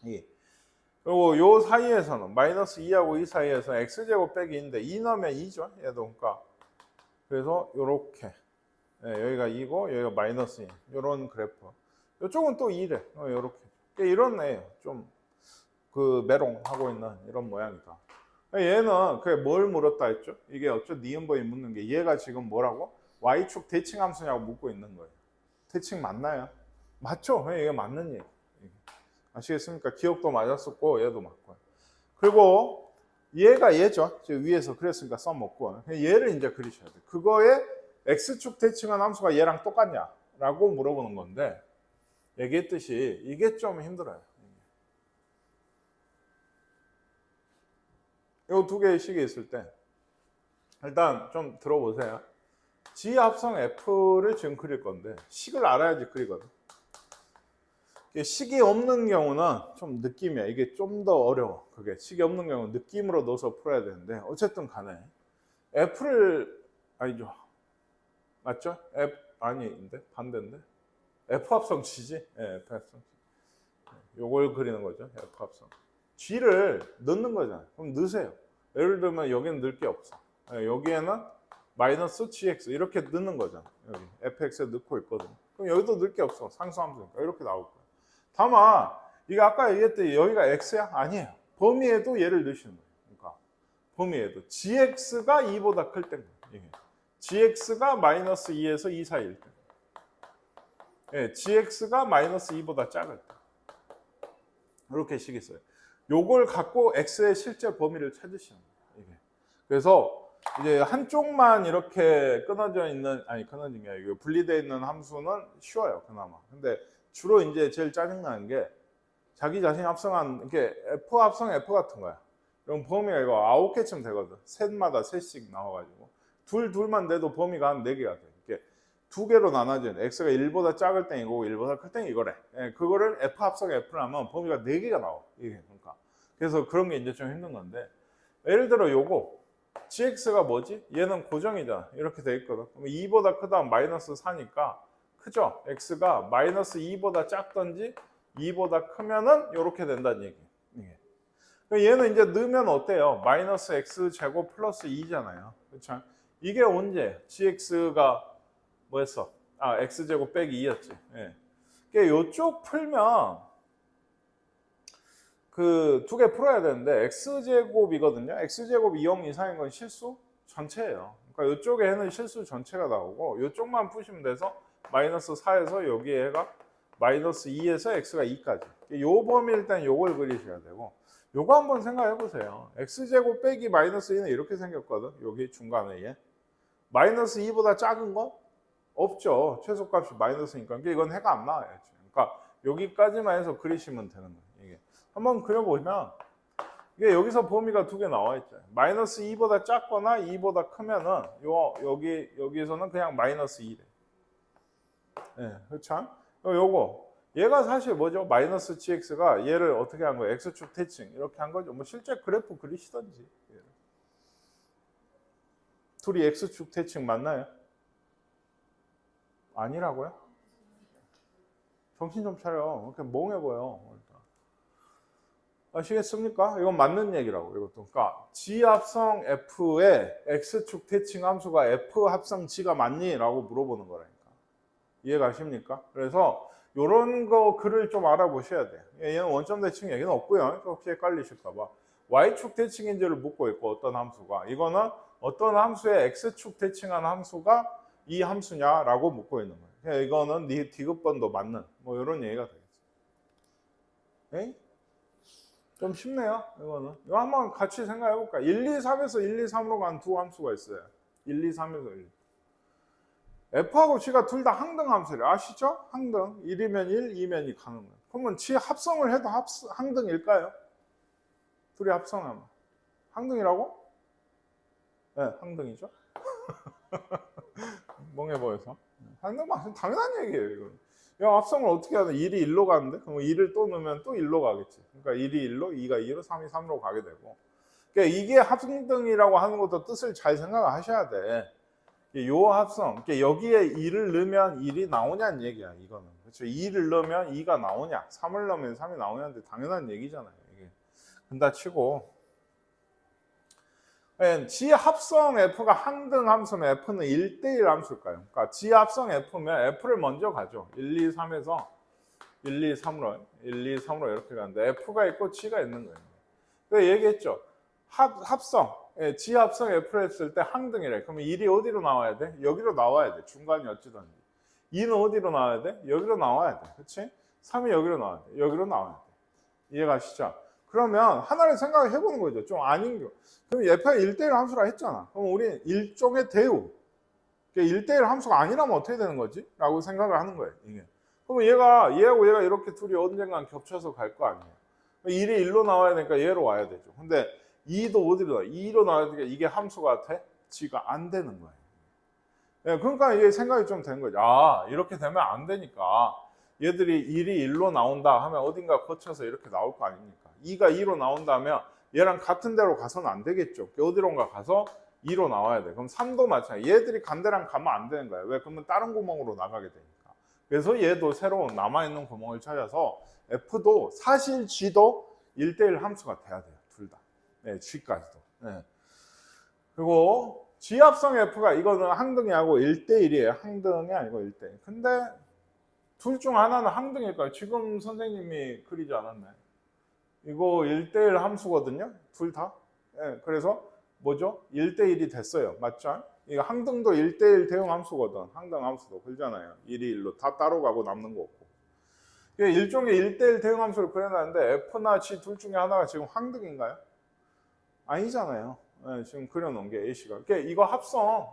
2. 그리고 요 사이에서는 마이너스 2하고 2 사이에서 x제곱 빼기 2인데 2 넣으면 2죠. 얘도 그러니까. 그래서 요렇게 여기가 2고 여기가 마이너스 2. 요런 그래프. 이쪽은 또 2래. 요렇게. 이런 애예요. 좀 그 메롱하고 있는 이런 모양이다. 얘는 그게 뭘 물었다 했죠? 이게 어쩌 니은번이 묻는 게 얘가 지금 뭐라고? y축 대칭 함수냐고 묻고 있는 거예요. 대칭 맞나요? 맞죠? 이게 맞는 얘기. 아시겠습니까? 기억도 맞았었고 얘도 맞고요. 그리고 얘가 얘죠. 위에서 그랬으니까 써먹고 얘를 이제 그리셔야 돼요. 그거에 x축 대칭한 함수가 얘랑 똑같냐라고 물어보는 건데 얘기했듯이 이게 좀 힘들어요. 이 두 개의 식이 있을 때 일단 좀 들어보세요. G 합성 F를 지금 그릴 건데 식을 알아야지 그리거든. 식이 없는 경우는 좀 느낌이야. 이게 좀 더 어려워. 그게 식이 없는 경우는 느낌으로 넣어서 풀어야 되는데 어쨌든 간에 F를 아니죠. 맞죠? F 아닌데 반대인데 F 합성 G지? 예, F 합성 G. 요걸 그리는 거죠. F 합성. G를 넣는 거잖아요. 그럼 넣으세요. 예를 들면 여기는 넣을 게 없어. 여기에는 마이너스 GX 이렇게 넣는 거잖아. 여기 fx에 넣고 있거든. 그럼 여기도 넣을 게 없어. 상수함수니까 이렇게 나올 거야. 다만 이게 아까 얘기했듯이 여기가 x야? 아니에요. 범위에도 얘를 넣으시는 거예요. 그러니까 범위에도 gx가 2보다 클 때인 거예요. gx가 마이너스 2에서 2 사이일 때. 예, gx가 마이너스 2보다 작을 때. 이렇게 식이 있어요. 요걸 갖고 x의 실제 범위를 찾으시는 거예요. 이게. 그래서 이제 한쪽만 이렇게 끊어져 있는 끊어진 게 아니고 분리되어 있는 함수는 쉬워요. 그나마. 근데 주로 이제 제일 짜증나는 게 자기 자신이 합성한 이렇게 F 합성 F 같은 거야. 그럼 범위가 이거 9개쯤 되거든. 셋마다 셋씩 나와가지고 둘만 내도 범위가 한 4개가 돼. 이렇게 두 개로 나눠진 x가 1보다 작을 땐 이거고 1보다 클 땐 이거래. 그거를 F 합성 F를 하면 범위가 4개가 나와. 이게 그러니까. 그래서 그런 게 이제 좀 힘든 건데 예를 들어 요거 gx가 뭐지? 얘는 고정이잖아. 이렇게 돼 있거든. 그럼 2보다 크다 마이너스 4니까 크죠? x가 마이너스 2보다 작던지 2보다 크면은 이렇게 된다는 얘기. 얘는 이제 넣으면 어때요? 마이너스 x 제곱 플러스 2잖아요. 그렇죠? 이게 언제? gx가 뭐였어? x 제곱 빼기 2였지. 예. 요쪽 풀면 그 두 개 풀어야 되는데 x제곱이거든요. x제곱 0 이상인 건 실수 전체예요. 그러니까 이쪽에는 실수 전체가 나오고 이쪽만 푸시면 돼서 마이너스 4에서 여기에가 마이너스 2에서 x가 2까지. 요 범위일 땐 요걸 그리셔야 되고 요거 한번 생각해 보세요. x제곱 빼기 마이너스 2는 이렇게 생겼거든. 여기 중간에 얘. 마이너스 2보다 작은 건 없죠. 최소값이 마이너스니까. 이건 해가 안 나와요. 그러니까 여기까지만 해서 그리시면 되는 거예요. 이게. 한번 그려보면 이게 여기서 범위가 두 개 나와 있죠. 마이너스 2보다 작거나 2보다 크면은 여기에서는 그냥 마이너스 2래. 네, 그렇죠? 요거 얘가 사실 뭐죠? 마이너스 gx가 얘를 어떻게 한 거예요? x축 대칭 이렇게 한 거죠. 뭐 실제 그래프 그리시던지. 둘이 x축 대칭 맞나요? 아니라고요? 정신 좀 차려. 이렇게 멍해 보여. 아시겠습니까? 이건 맞는 얘기라고. 이것도. 그러니까 G 합성 F의 X축 대칭 함수가 F 합성 G가 맞니? 라고 물어보는 거라니까. 이해가십니까? 그래서 이런 거 글을 좀 알아보셔야 돼요. 얘는 원점 대칭 얘기는 없고요. 혹시 헷갈리실까 봐. y축 대칭인지를 묻고 있고 어떤 함수가 이거는 어떤 함수의 x축 대칭한 함수가 이 함수냐라고 묻고 있는 거예요. 그러니까 이거는 네 디귿번도 맞는 뭐 이런 얘기가 되겠죠. 에이? 좀 쉽네요. 이거는 이거 한번 같이 생각해 볼까. 1, 2, 3에서 1, 2, 3으로 간 두 함수가 있어요. 1, 2, 3에서 1. f하고 g가 둘 다 항등 함수래요. 아시죠? 항등. 1이면 1, 2면 2 가는 거예요. 그러면 g 합성을 해도 항등일까요? 둘이 합성하면 항등이라고? 네, 항등이죠. 멍해 보여서. 항등 맞으면 당연한 얘기예요. 이건. 이 합성을 어떻게 하든 1이 1로 가는데 그럼 2를 또 넣으면 또 1로 가겠지. 그러니까 1이 1로, 2가 2로, 3이 3로 가게 되고. 그러니까 이게 합등이라고 하는 것도 뜻을 잘 생각하셔야 돼. 요 합성, 여기에 2를 넣으면 1이 나오냐는 얘기야. 이거는. 그렇죠. 2를 넣으면 2가 나오냐, 3을 넣으면 3이 나오냐인데 당연한 얘기잖아요. 이게. 근다 치고 G 합성 F가 항등 함수면 F는 1대1 함수일까요? 그러니까 G 합성 F면 F를 먼저 가죠. 1, 2, 3에서 1, 2, 3로 이렇게 가는데 F가 있고 G가 있는 거예요. 그래서 얘기했죠. 합성, G 합성 F를 했을 때 항등이래. 그러면 1이 어디로 나와야 돼? 여기로 나와야 돼. 중간이 어찌든지. 2는 어디로 나와야 돼? 여기로 나와야 돼. 그렇지? 3이 여기로 나와야 돼. 여기로 나와야 돼. 이해가시죠? 그러면 하나를 생각해 보는 거죠. 좀 아닌 거. 그럼 F가 1대1 함수라 했잖아. 그럼 우리 일종의 대우. 1대1 함수가 아니라면 어떻게 되는 거지? 라고 생각을 하는 거예요. 이게. 그러면 얘하고 얘가 이렇게 둘이 언젠간 겹쳐서 갈 거 아니에요. 1이 1로 나와야 되니까 얘로 와야 되죠. 근데 2도 어디로 나와? 2로 나와야 되니까 이게 함수가 돼? G가 안 되는 거예요. 네, 그러니까 이게 생각이 좀 된 거죠. 아, 이렇게 되면 안 되니까 얘들이 1이 1로 나온다 하면 어딘가 거쳐서 이렇게 나올 거 아닙니까? 2가 2로 나온다면 얘랑 같은 데로 가서는 안 되겠죠. 어디론가 가서 2로 나와야 돼. 그럼 3도 마찬가지. 얘들이 간 데랑 가면 안 되는 거예요. 왜? 그러면 다른 구멍으로 나가게 되니까. 그래서 얘도 새로운 남아있는 구멍을 찾아서 F도 사실 G도 1대1 함수가 돼야 돼요. 둘 다. 네, G까지도. 네. 그리고 G합성 F가 이거는 항등이하고 1대1이에요. 항등이 아니고 1대1. 근데 둘 중 하나는 항등일까요? 지금 선생님이 그리지 않았나요? 이거 1대1 함수거든요. 둘 다. 네, 그래서 뭐죠? 1대1이 됐어요. 맞죠? 이거 항등도 1대1 대응 함수거든. 항등 함수도 그러잖아요. 1이 1로 다 따로 가고 남는 거 없고. 이게 일종의 1대1 대응 함수를 그려놨는데 F나 G 둘 중에 하나가 지금 항등인가요? 아니잖아요. 네, 지금 그려놓은 게 A씨가. 그러니까 이거 합성,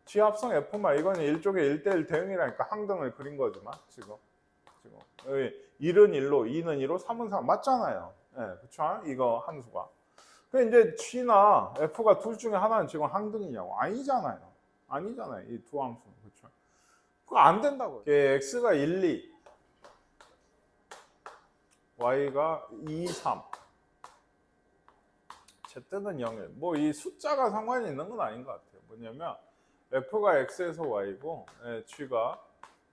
G 합성 F만 이거는 일종의 1대1 대응이라니까 항등을 그린 거지만 지금 1은 1로, 2는 2로, 3은 3 맞잖아요. 네, 그쵸? 이거 함수가. 그 이제 G나 F가 둘 중에 하나는 지금 항등이냐고? 아니잖아요. 아니잖아요. 이 두 함수는. 그쵸? 그거 안 된다고요. X가 1, 2, Y가 2, 3. Z는 0일. 뭐 이 숫자가 상관이 있는 건 아닌 것 같아요. 뭐냐면 F가 X에서 Y고 G가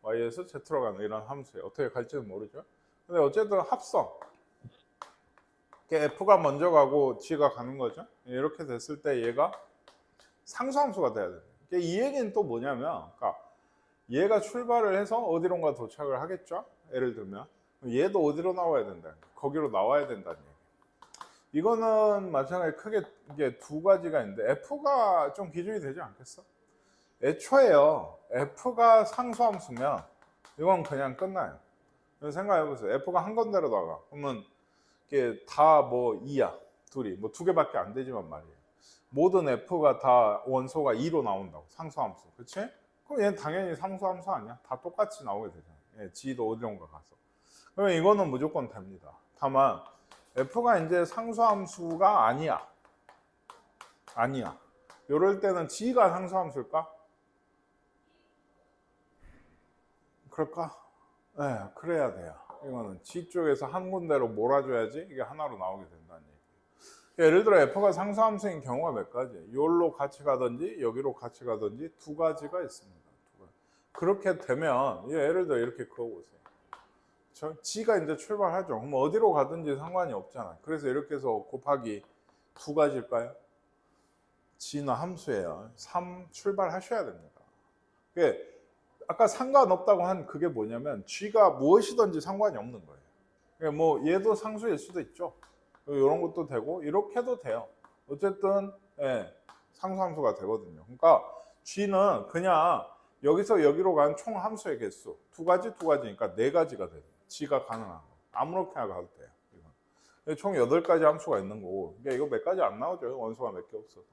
Y에서 Z로 가는 이런 함수예요. 어떻게 갈지는 모르죠. 근데 어쨌든 합성. F가 먼저 가고 G가 가는 거죠. 이렇게 됐을 때 얘가 상수함수가 돼야 돼요. 이 얘기는 또 뭐냐면 그러니까 얘가 출발을 해서 어디론가 도착을 하겠죠. 예를 들면 얘도 어디로 나와야 된다. 거기로 나와야 된다는 얘기. 이거는 마찬가지 크게 이게 두 가지가 있는데 F가 좀 기준이 되지 않겠어? 애초에요. F가 상수함수면 이건 그냥 끝나요. 생각해보세요. F가 한 건대로 나가. 그러면 이게 다 뭐 2야. 둘이. 뭐 두 개밖에 안 되지만 말이에요. 모든 F가 다 원소가 2로 나온다고. 상수함수. 그치? 그럼 얘는 당연히 상수함수 아니야? 다 똑같이 나오게 되잖아. 예, G도 어디론가 가서. 그러면 이거는 무조건 됩니다. 다만 F가 이제 상수함수가 아니야. 아니야. 이럴 때는 G가 상수함수일까? 그럴까? 네, 그래야 돼요. 이거는 G 쪽에서 한 군데로 몰아줘야지 이게 하나로 나오게 된다는 얘기예요. 예를 들어 F가 상수함수인 경우가 몇 가지? 여기로 같이 가든지 여기로 같이 가든지 두 가지가 있습니다. 두 가지. 그렇게 되면 예를 들어 이렇게 그어보세요. G가 이제 출발하죠. 그럼 어디로 가든지 상관이 없잖아요. 그래서 이렇게 해서 곱하기 두 가지일까요? G는 함수예요. 3 출발하셔야 됩니다. 아까 상관없다고 한 그게 뭐냐면 G가 무엇이든지 상관이 없는 거예요. 뭐 얘도 상수일 수도 있죠. 이런 것도 되고 이렇게 해도 돼요. 어쨌든 예, 상수함수가 되거든요. 그러니까 G는 그냥 여기서 여기로 간 총 함수의 개수 두 가지니까 네 가지가 돼요. G가 가능한 거. 아무렇게나 가도 돼요. 이건. 총 8가지 함수가 있는 거고 그러니까 이거 몇 가지 안 나오죠. 원소가 몇 개 없어서.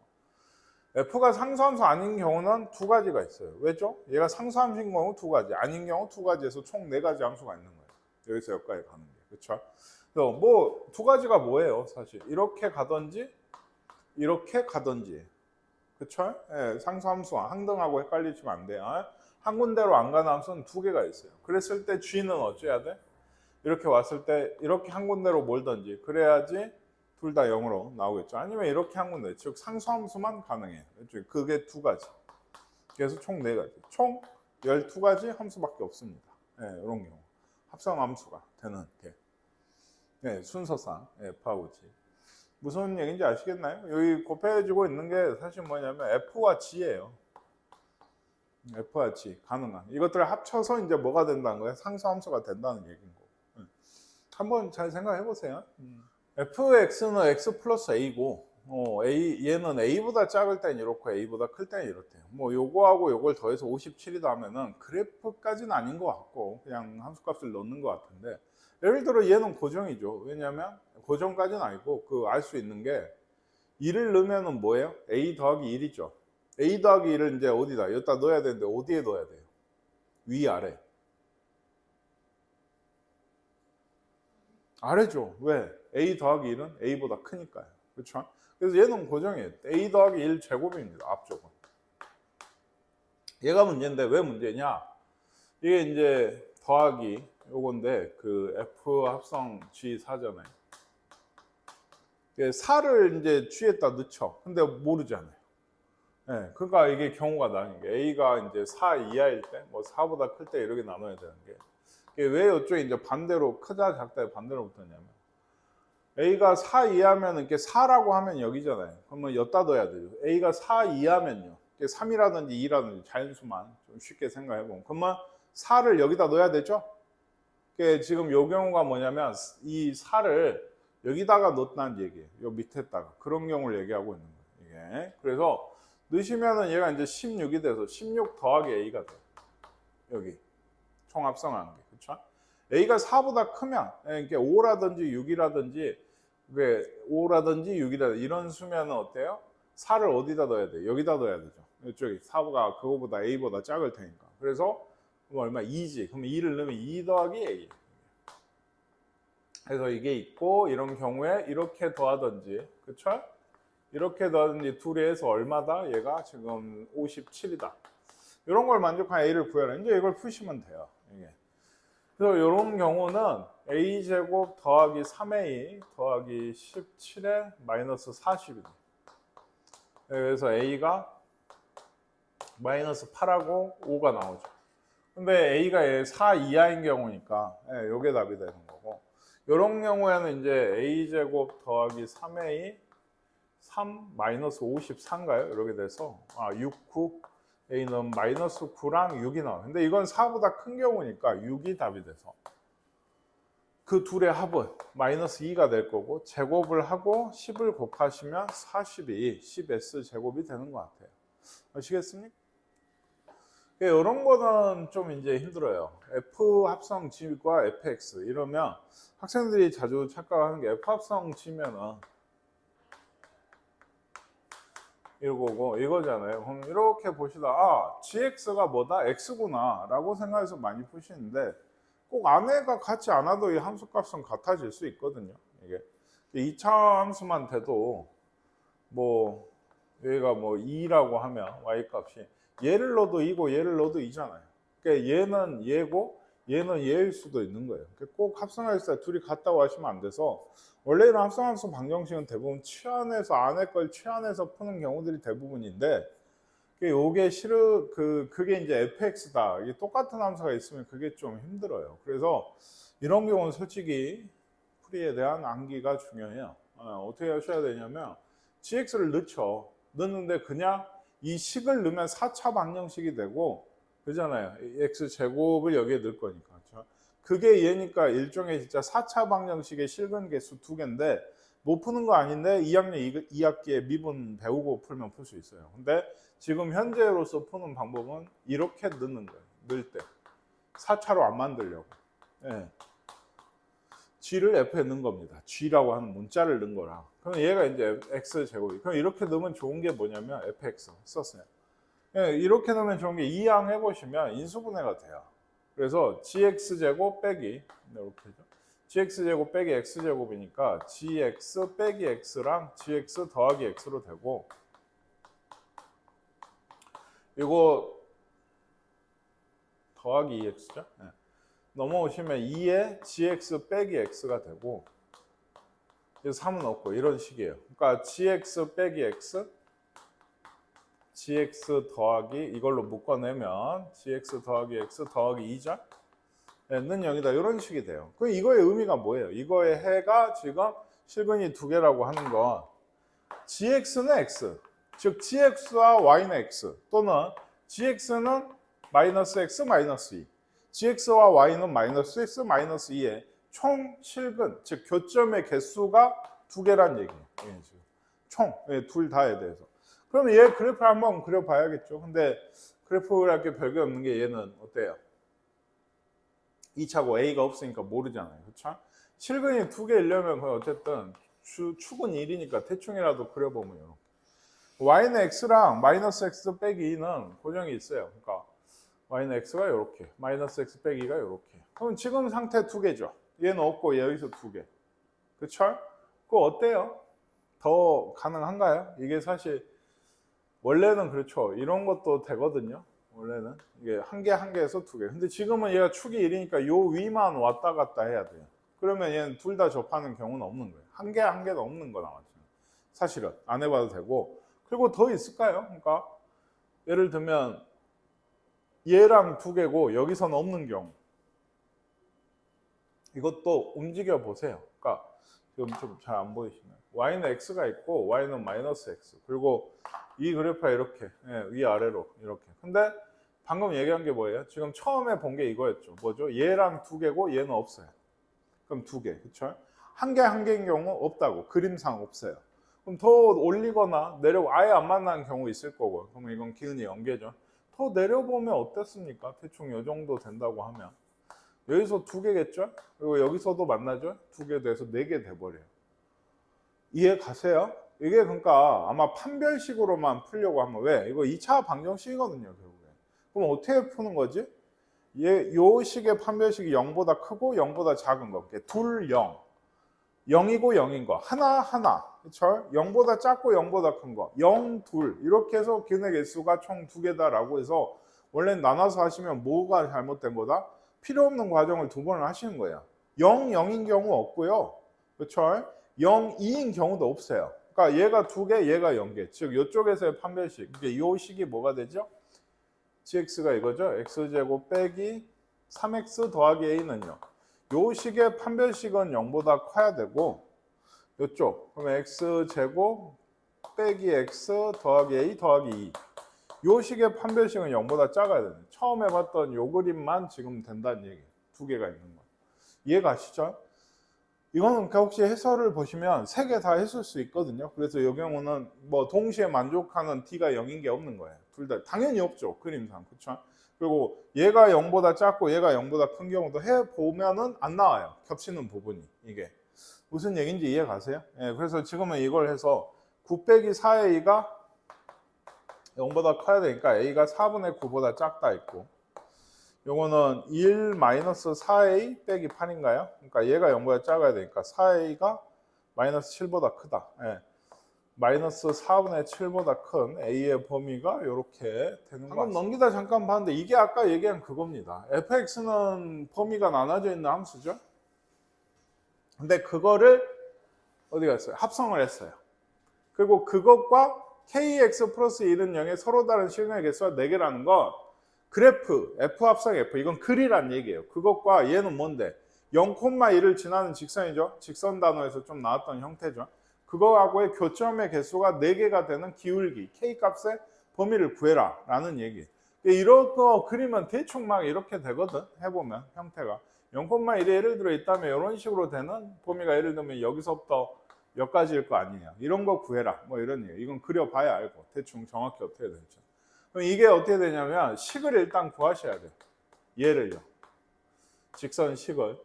F가 상수함수 아닌 경우는 두 가지가 있어요. 왜죠? 얘가 상수함수인 경우 두 가지, 아닌 경우 두 가지에서 총 4가지 함수가 있는 거예요. 여기서 여기까지 가는 게. 그렇죠? 그래서 뭐 두 가지가 뭐예요? 사실 이렇게 가든지 이렇게 가든지. 그렇죠? 예, 상수함수 항등하고 헷갈리시면 안 돼요. 한 군데로 안 가는 함수는 2개가 있어요. 그랬을 때 G는 어째야 돼? 이렇게 왔을 때 이렇게 한 군데로 몰든지 그래야지 둘 다 0으로 나오겠죠. 아니면 이렇게 한 군데, 즉 상수함수만 가능해요. 그게 2가지. 그래서 총 4가지. 총 12가지 함수밖에 없습니다. 예, 이런 경우. 합성함수가 되는 게. 예, 순서상 F하고 G. 무슨 얘기인지 아시겠나요? 여기 곱해지고 있는 게 사실 뭐냐면 F와 G예요. F와 G 가능한. 이것들을 합쳐서 이제 뭐가 된다는 거예요? 상수함수가 된다는 얘기인 거고. 한번 잘 생각해 보세요. fx는 x 플러스 a고 얘는 a보다 작을 땐 이렇고 a보다 클 땐 이렇대요. 뭐 요거하고 요걸 더해서 57이다 하면은 그래프까지는 아닌 것 같고 그냥 함수값을 넣는 것 같은데 예를 들어 얘는 고정이죠. 왜냐하면 고정까지는 아니고 그 알 수 있는 게 1을 넣으면은 뭐예요? a 더하기 1이죠. a 더하기 1을 이제 어디다? 여기다 넣어야 되는데 어디에 넣어야 돼요? 위 아래. 아래죠. 왜? a 더하기 1은 a보다 크니까요. 그렇죠? 그래서 얘는 고정이에요. a 더하기 1 제곱입니다. 앞쪽은. 얘가 문제인데 왜 문제냐? 이게 이제 더하기 요건데 그 f 합성 g4잖아요. 4를 이제 g에다 넣죠. 근데 모르잖아요. 네, 그러니까 이게 경우가 나는 게 a가 이제 4 이하일 때, 뭐 4보다 클 때 이렇게 나눠야 되는 게 왜 이쪽에 이제 반대로 크다 작다에 반대로 붙었냐면 a가 4 이하면 이렇게 4라고 하면 여기잖아요. 그러면 여기다 넣어야 돼요. a가 4 이하면요. 3이라든지 2라든지 자연수만 좀 쉽게 생각해 보면 그러면 4를 여기다 넣어야 되죠. 지금 요 경우가 뭐냐면 이 4를 여기다가 넣었다는 얘기예요. 요 밑에다가 그런 경우를 얘기하고 있는 거예요. 이게 그래서 넣으시면은 얘가 이제 16이 돼서 16 더하기 a가 돼요. 여기 총 합성한 게 그렇죠? a가 4보다 크면 이렇게 5라든지 6이라든지 5라든지 6이라든지 이런 수면은 어때요? 4를 어디다 넣어야 돼요? 여기다 넣어야 되죠. 이쪽이 4가 그거보다 a보다 작을 테니까. 그래서 얼마? 2지. 그럼 2를 넣으면 2 더하기 a. 그래서 이게 있고 이런 경우에 이렇게 더하든지 그렇죠? 이렇게 더하든지 둘이 해서 얼마다? 얘가 지금 57이다. 이런 걸 만족한 a를 구해라. 이제 이걸 푸시면 돼요. 이게. 그래서 이런 경우는 a제곱 더하기 3a 더하기 17에 마이너스 40이다. 그래서 a가 마이너스 8하고 5가 나오죠. 근데 a가 4 이하인 경우니까 이게 답이 되는 거고 이런 경우에는 이제 a제곱 더하기 3a 3 마이너스 54인가요? 이렇게 돼서 6, 9 a는 마이너스 9랑 6이 나와요. 근데 이건 4보다 큰 경우니까 6이 답이 돼서 그 둘의 합은 마이너스 2가 될 거고 제곱을 하고 10을 곱하시면 42, 10s 제곱이 되는 것 같아요. 아시겠습니까? 이런 거는 좀 이제 힘들어요. F 합성 G과 FX 이러면 학생들이 자주 착각하는 게 F 합성 G면은 이거고 이거잖아요. 그럼 이렇게 보시다 GX가 뭐다? X구나 라고 생각해서 많이 푸시는데 꼭 안에가 같지 않아도 이 함수값은 같아질 수 있거든요. 이게 2차 함수만 돼도 뭐 여기가 뭐 2라고 하면 y값이 얘를 넣어도 2고 얘를 넣어도 2잖아요. 그러니까 얘는 얘고 얘는 얘일 수도 있는 거예요. 그러니까 꼭 합성할 때 둘이 같다고 하시면 안 돼서 원래 이런 합성함수 방정식은 대부분 취안에서 안에 걸 취안에서 푸는 경우들이 대부분인데 요게 그게 이제 fx다. 이게 똑같은 함수가 있으면 그게 좀 힘들어요. 그래서 이런 경우는 솔직히 풀이에 대한 암기가 중요해요. 어떻게 하셔야 되냐면 gx를 넣죠. 넣는데 그냥 이 식을 넣으면 4차 방정식이 되고 그잖아요. x제곱을 여기에 넣을 거니까. 그렇죠? 그게 얘니까 일종의 진짜 4차 방정식의 실근 개수 2개인데 못 푸는 거 아닌데 2학년 2학기에 미분 배우고 풀면 풀 수 있어요. 근데 지금 현재로서 푸는 방법은 이렇게 넣는 거예요. 넣을 때 4차로 안 만들려고. 예. g를 f에 넣은 겁니다. g라고 하는 문자를 넣은 거라. 그럼 얘가 이제 x 제곱이. 그럼 이렇게 넣으면 좋은 게 뭐냐면 fx 썼어요. 예, 이렇게 넣으면 좋은 게 이항 해보시면 인수분해가 돼요. 그래서 gx 제곱 빼기 이렇게죠. gx 제곱 빼기 x 제곱이니까 gx 빼기 x랑 gx 더하기 x로 되고, 이거 더하기 2x죠. 네. 넘어오시면 2에 gx 빼기 x가 되고, 3은 없고 이런 식이에요. 그러니까 gx 빼기 x, gx 더하기 이걸로 묶어내면 gx 더하기 x 더하기 2죠. 네, 는 0이다. 이런 식이 돼요. 그럼 이거의 의미가 뭐예요? 이거의 해가 지금 실근이 두 개라고 하는 건 gx는 x, 즉 gx와 y는 x, 또는 gx는 마이너스 x 마이너스 2, gx와 y는 마이너스 x 마이너스 2의 총 실근, 즉 교점의 개수가 두 개란 얘기예요. 총, 둘 다에 대해서. 그럼 얘 그래프 한번 그려봐야겠죠. 근데 그래프랄 게 별게 없는 게 얘는 어때요? 2차고 A가 없으니까 모르잖아요. 그렇죠? 실근이 두 개이려면 어쨌든 축은 1이니까 대충이라도 그려보면 이렇게. y는 x랑 마이너스 x 빼기 2는 고정이 있어요. 그러니까 y는 x가 이렇게, 마이너스 x 빼기 2가 이렇게. 그럼 지금 상태 두 개죠. 얘는 없고 여기서 두 개. 그렇죠? 그거 어때요? 더 가능한가요? 이게 사실 원래는 그렇죠. 이런 것도 되거든요. 원래는 이게 한 개 한 개에서 두 개. 근데 지금은 얘가 축이 1이니까 요 위만 왔다 갔다 해야 돼요. 그러면 얘는 둘 다 접하는 경우는 없는 거예요. 한 개 한 개도 없는 거 나왔죠. 사실은 안 해봐도 되고. 그리고 더 있을까요? 그러니까 예를 들면 얘랑 두 개고 여기서는 없는 경우. 이것도 움직여 보세요. 그러니까 지금 좀 잘 안 보이시나요? y는 x가 있고 y는 마이너스 x. 그리고 이 그래프가 이렇게 위아래로 이렇게. 근데 방금 얘기한 게 뭐예요? 지금 처음에 본 게 이거였죠. 뭐죠? 얘랑 두 개고 얘는 없어요. 그럼 두 개, 그렇죠? 한 개 한 개인 경우 없다고. 그림상 없어요. 그럼 더 올리거나 내려 아예 안 만나는 경우 있을 거고. 그럼 이건 기운이 연계죠. 더 내려보면 어땠습니까? 대충 이 정도 된다고 하면 여기서 두 개겠죠? 그리고 여기서도 만나죠? 두 개 돼서 네 개 돼버려요. 이해 가세요? 이게 그러니까 아마 판별식으로만 풀려고 하면 왜? 이거 2차 방정식이거든요, 결국에. 그럼 어떻게 푸는 거지? 요 식의 판별식이 0보다 크고 0보다 작은 거. 둘, 0. 0이고 0인 거. 하나, 하나. 그쵸? 0보다 작고 0보다 큰 거. 0, 둘. 이렇게 해서 기운의 개수가 총 두 개다라고 해서 원래 나눠서 하시면 뭐가 잘못된 거다? 필요 없는 과정을 두 번을 하시는 거예요. 0, 0인 경우 없고요. 그쵸? 0, 2인 경우도 없어요. 그러니까 얘가 두 개, 얘가 0개. 즉 이쪽에서의 판별식. 이게 이 식이 뭐가 되죠? gx가 이거죠. x제곱 빼기 3x 더하기 a는요. 요 식의 판별식은 0보다 커야 되고 이쪽 그러면 x제곱 빼기 x 더하기 a 더하기 2. 요 식의 판별식은 0보다 작아야 되는. 처음에 봤던 요 그림만 지금 된다는 얘기예요. 두 개가 있는 거. 이해 가시죠? 이거는 혹시 해설을 보시면 세 개 다 했을 수 있거든요. 그래서 이 경우는 뭐 동시에 만족하는 d가 0인 게 없는 거예요. 둘 다 당연히 없죠. 그림상. 그렇죠? 그리고 얘가 0보다 작고 얘가 0보다 큰 경우도 해보면은 안 나와요. 겹치는 부분이. 이게 무슨 얘기인지 이해 가세요? 예, 그래서 지금은 이걸 해서 9 빼기 4의 2가 0보다 커야 되니까 a가 4분의 9보다 작다 있고, 요거는 1 마이너스 4a 빼기 8인가요? 그러니까 얘가 0보다 작아야 되니까 4a가 마이너스 7보다 크다. 예. 마이너스 4분의 7보다 큰 a의 범위가 이렇게 되는 거. 방금 넘기다 잠깐 봤는데 이게 아까 얘기한 그겁니다. fx는 범위가 나눠져 있는 함수죠. 근데 그거를 어디 갔어요? 합성을 했어요. 그리고 그것과 kx 플러스 1은 0의 서로 다른 실근의 개수가 4개라는 건 그래프 f 합성 f 이건 글이란 얘기예요. 그것과 얘는 뭔데? 0,1을 지나는 직선이죠. 직선 단어에서 좀 나왔던 형태죠. 그거하고의 교점의 개수가 4개가 되는 기울기 k값의 범위를 구해라 라는 얘기. 이런 거 그리면 대충 막 이렇게 되거든. 해보면 형태가 0,1에 예를 들어 있다면 이런 식으로 되는 범위가 예를 들면 여기서부터 여기까지일 거 아니에요. 이런 거 구해라. 뭐 이런 얘기. 이건 그려봐야 알고 대충 정확히 어떻게 될지. 그럼 이게 어떻게 되냐면 식을 일단 구하셔야 돼요. 얘를요. 직선식을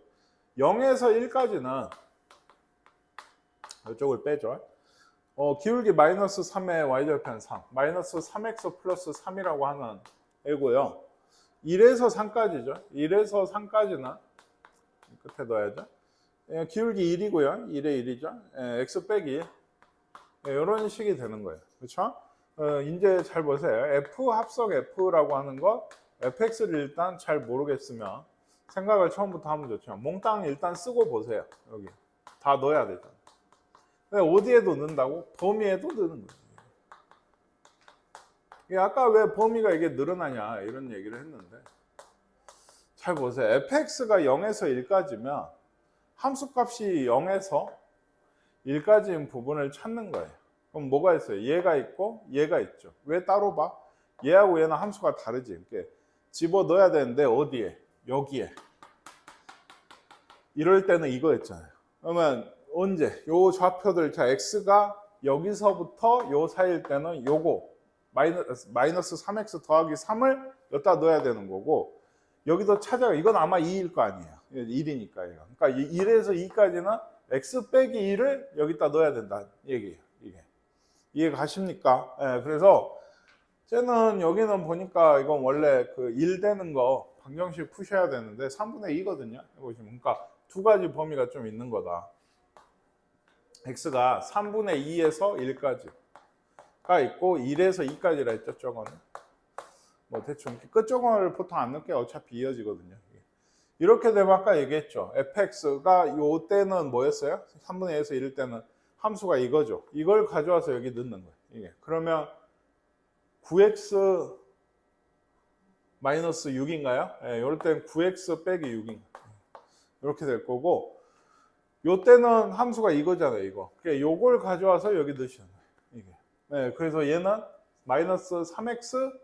0에서 1까지는 이쪽을 빼죠. 기울기 마이너스 3의 y절편 3, 마이너스 3x 플러스 3이라고 하는 애고요. 1에서 3까지죠. 1에서 3까지는 끝에 넣어야죠. 기울기 1이고요. 1에 1이죠. x 빼기 이런 식이 되는 거예요. 그렇죠? 이제 잘 보세요. f 합석 f라고 하는 거 fx를 일단 잘 모르겠으면 생각을 처음부터 하면 좋죠. 몽땅 일단 쓰고 보세요. 여기 다 넣어야 되잖아요. 어디에도 넣는다고? 범위에도 넣는 거예요. 아까 왜 범위가 이게 늘어나냐 이런 얘기를 했는데 잘 보세요. fx가 0에서 1까지면 함수값이 0에서 1까지인 부분을 찾는 거예요. 그럼 뭐가 있어요? 얘가 있고 얘가 있죠. 왜 따로 봐? 얘하고 얘는 함수가 다르지. 이렇게 집어 넣어야 되는데 어디에? 여기에. 이럴 때는 이거였잖아요. 그러면 언제? 요 좌표들, 자 x가 여기서부터 요 사이일 때는 요거 마이너스 3x 더하기 3을 여기다 넣어야 되는 거고, 여기도 찾아가. 이건 아마 2일 거 아니에요. 1이니까 얘가. 그러니까 1에서 2까지는 x 빼기 2를 여기다 넣어야 된다 얘기예요. 이게 이해 가십니까? 그래서 쟤는 여기는 보니까 이건 원래 그 1 되는 거 방정식 푸셔야 되는데 3분의 2거든요. 보시면 그러니까 두 가지 범위가 좀 있는 거다. x가 3분의 2에서 1까지가 있고 1에서 2까지라 했죠. 저거는 뭐 대충 끝쪽을 보통 안 넣게 어차피 이어지거든요. 이렇게 되면 아까 얘기했죠. fx가 요 때는 뭐였어요? 3분의 2에서 1 때는 함수가 이거죠. 이걸 가져와서 여기 넣는 거예요. 이게 그러면 9x 마이너스 6인가요? 이럴 때는 9x 빼기 6인가요? 이렇게 될 거고, 요 때는 함수가 이거잖아요. 이거. 그러니까 요걸 가져와서 여기 넣으시는 거예요. 이게. 그래서 얘는 마이너스 3x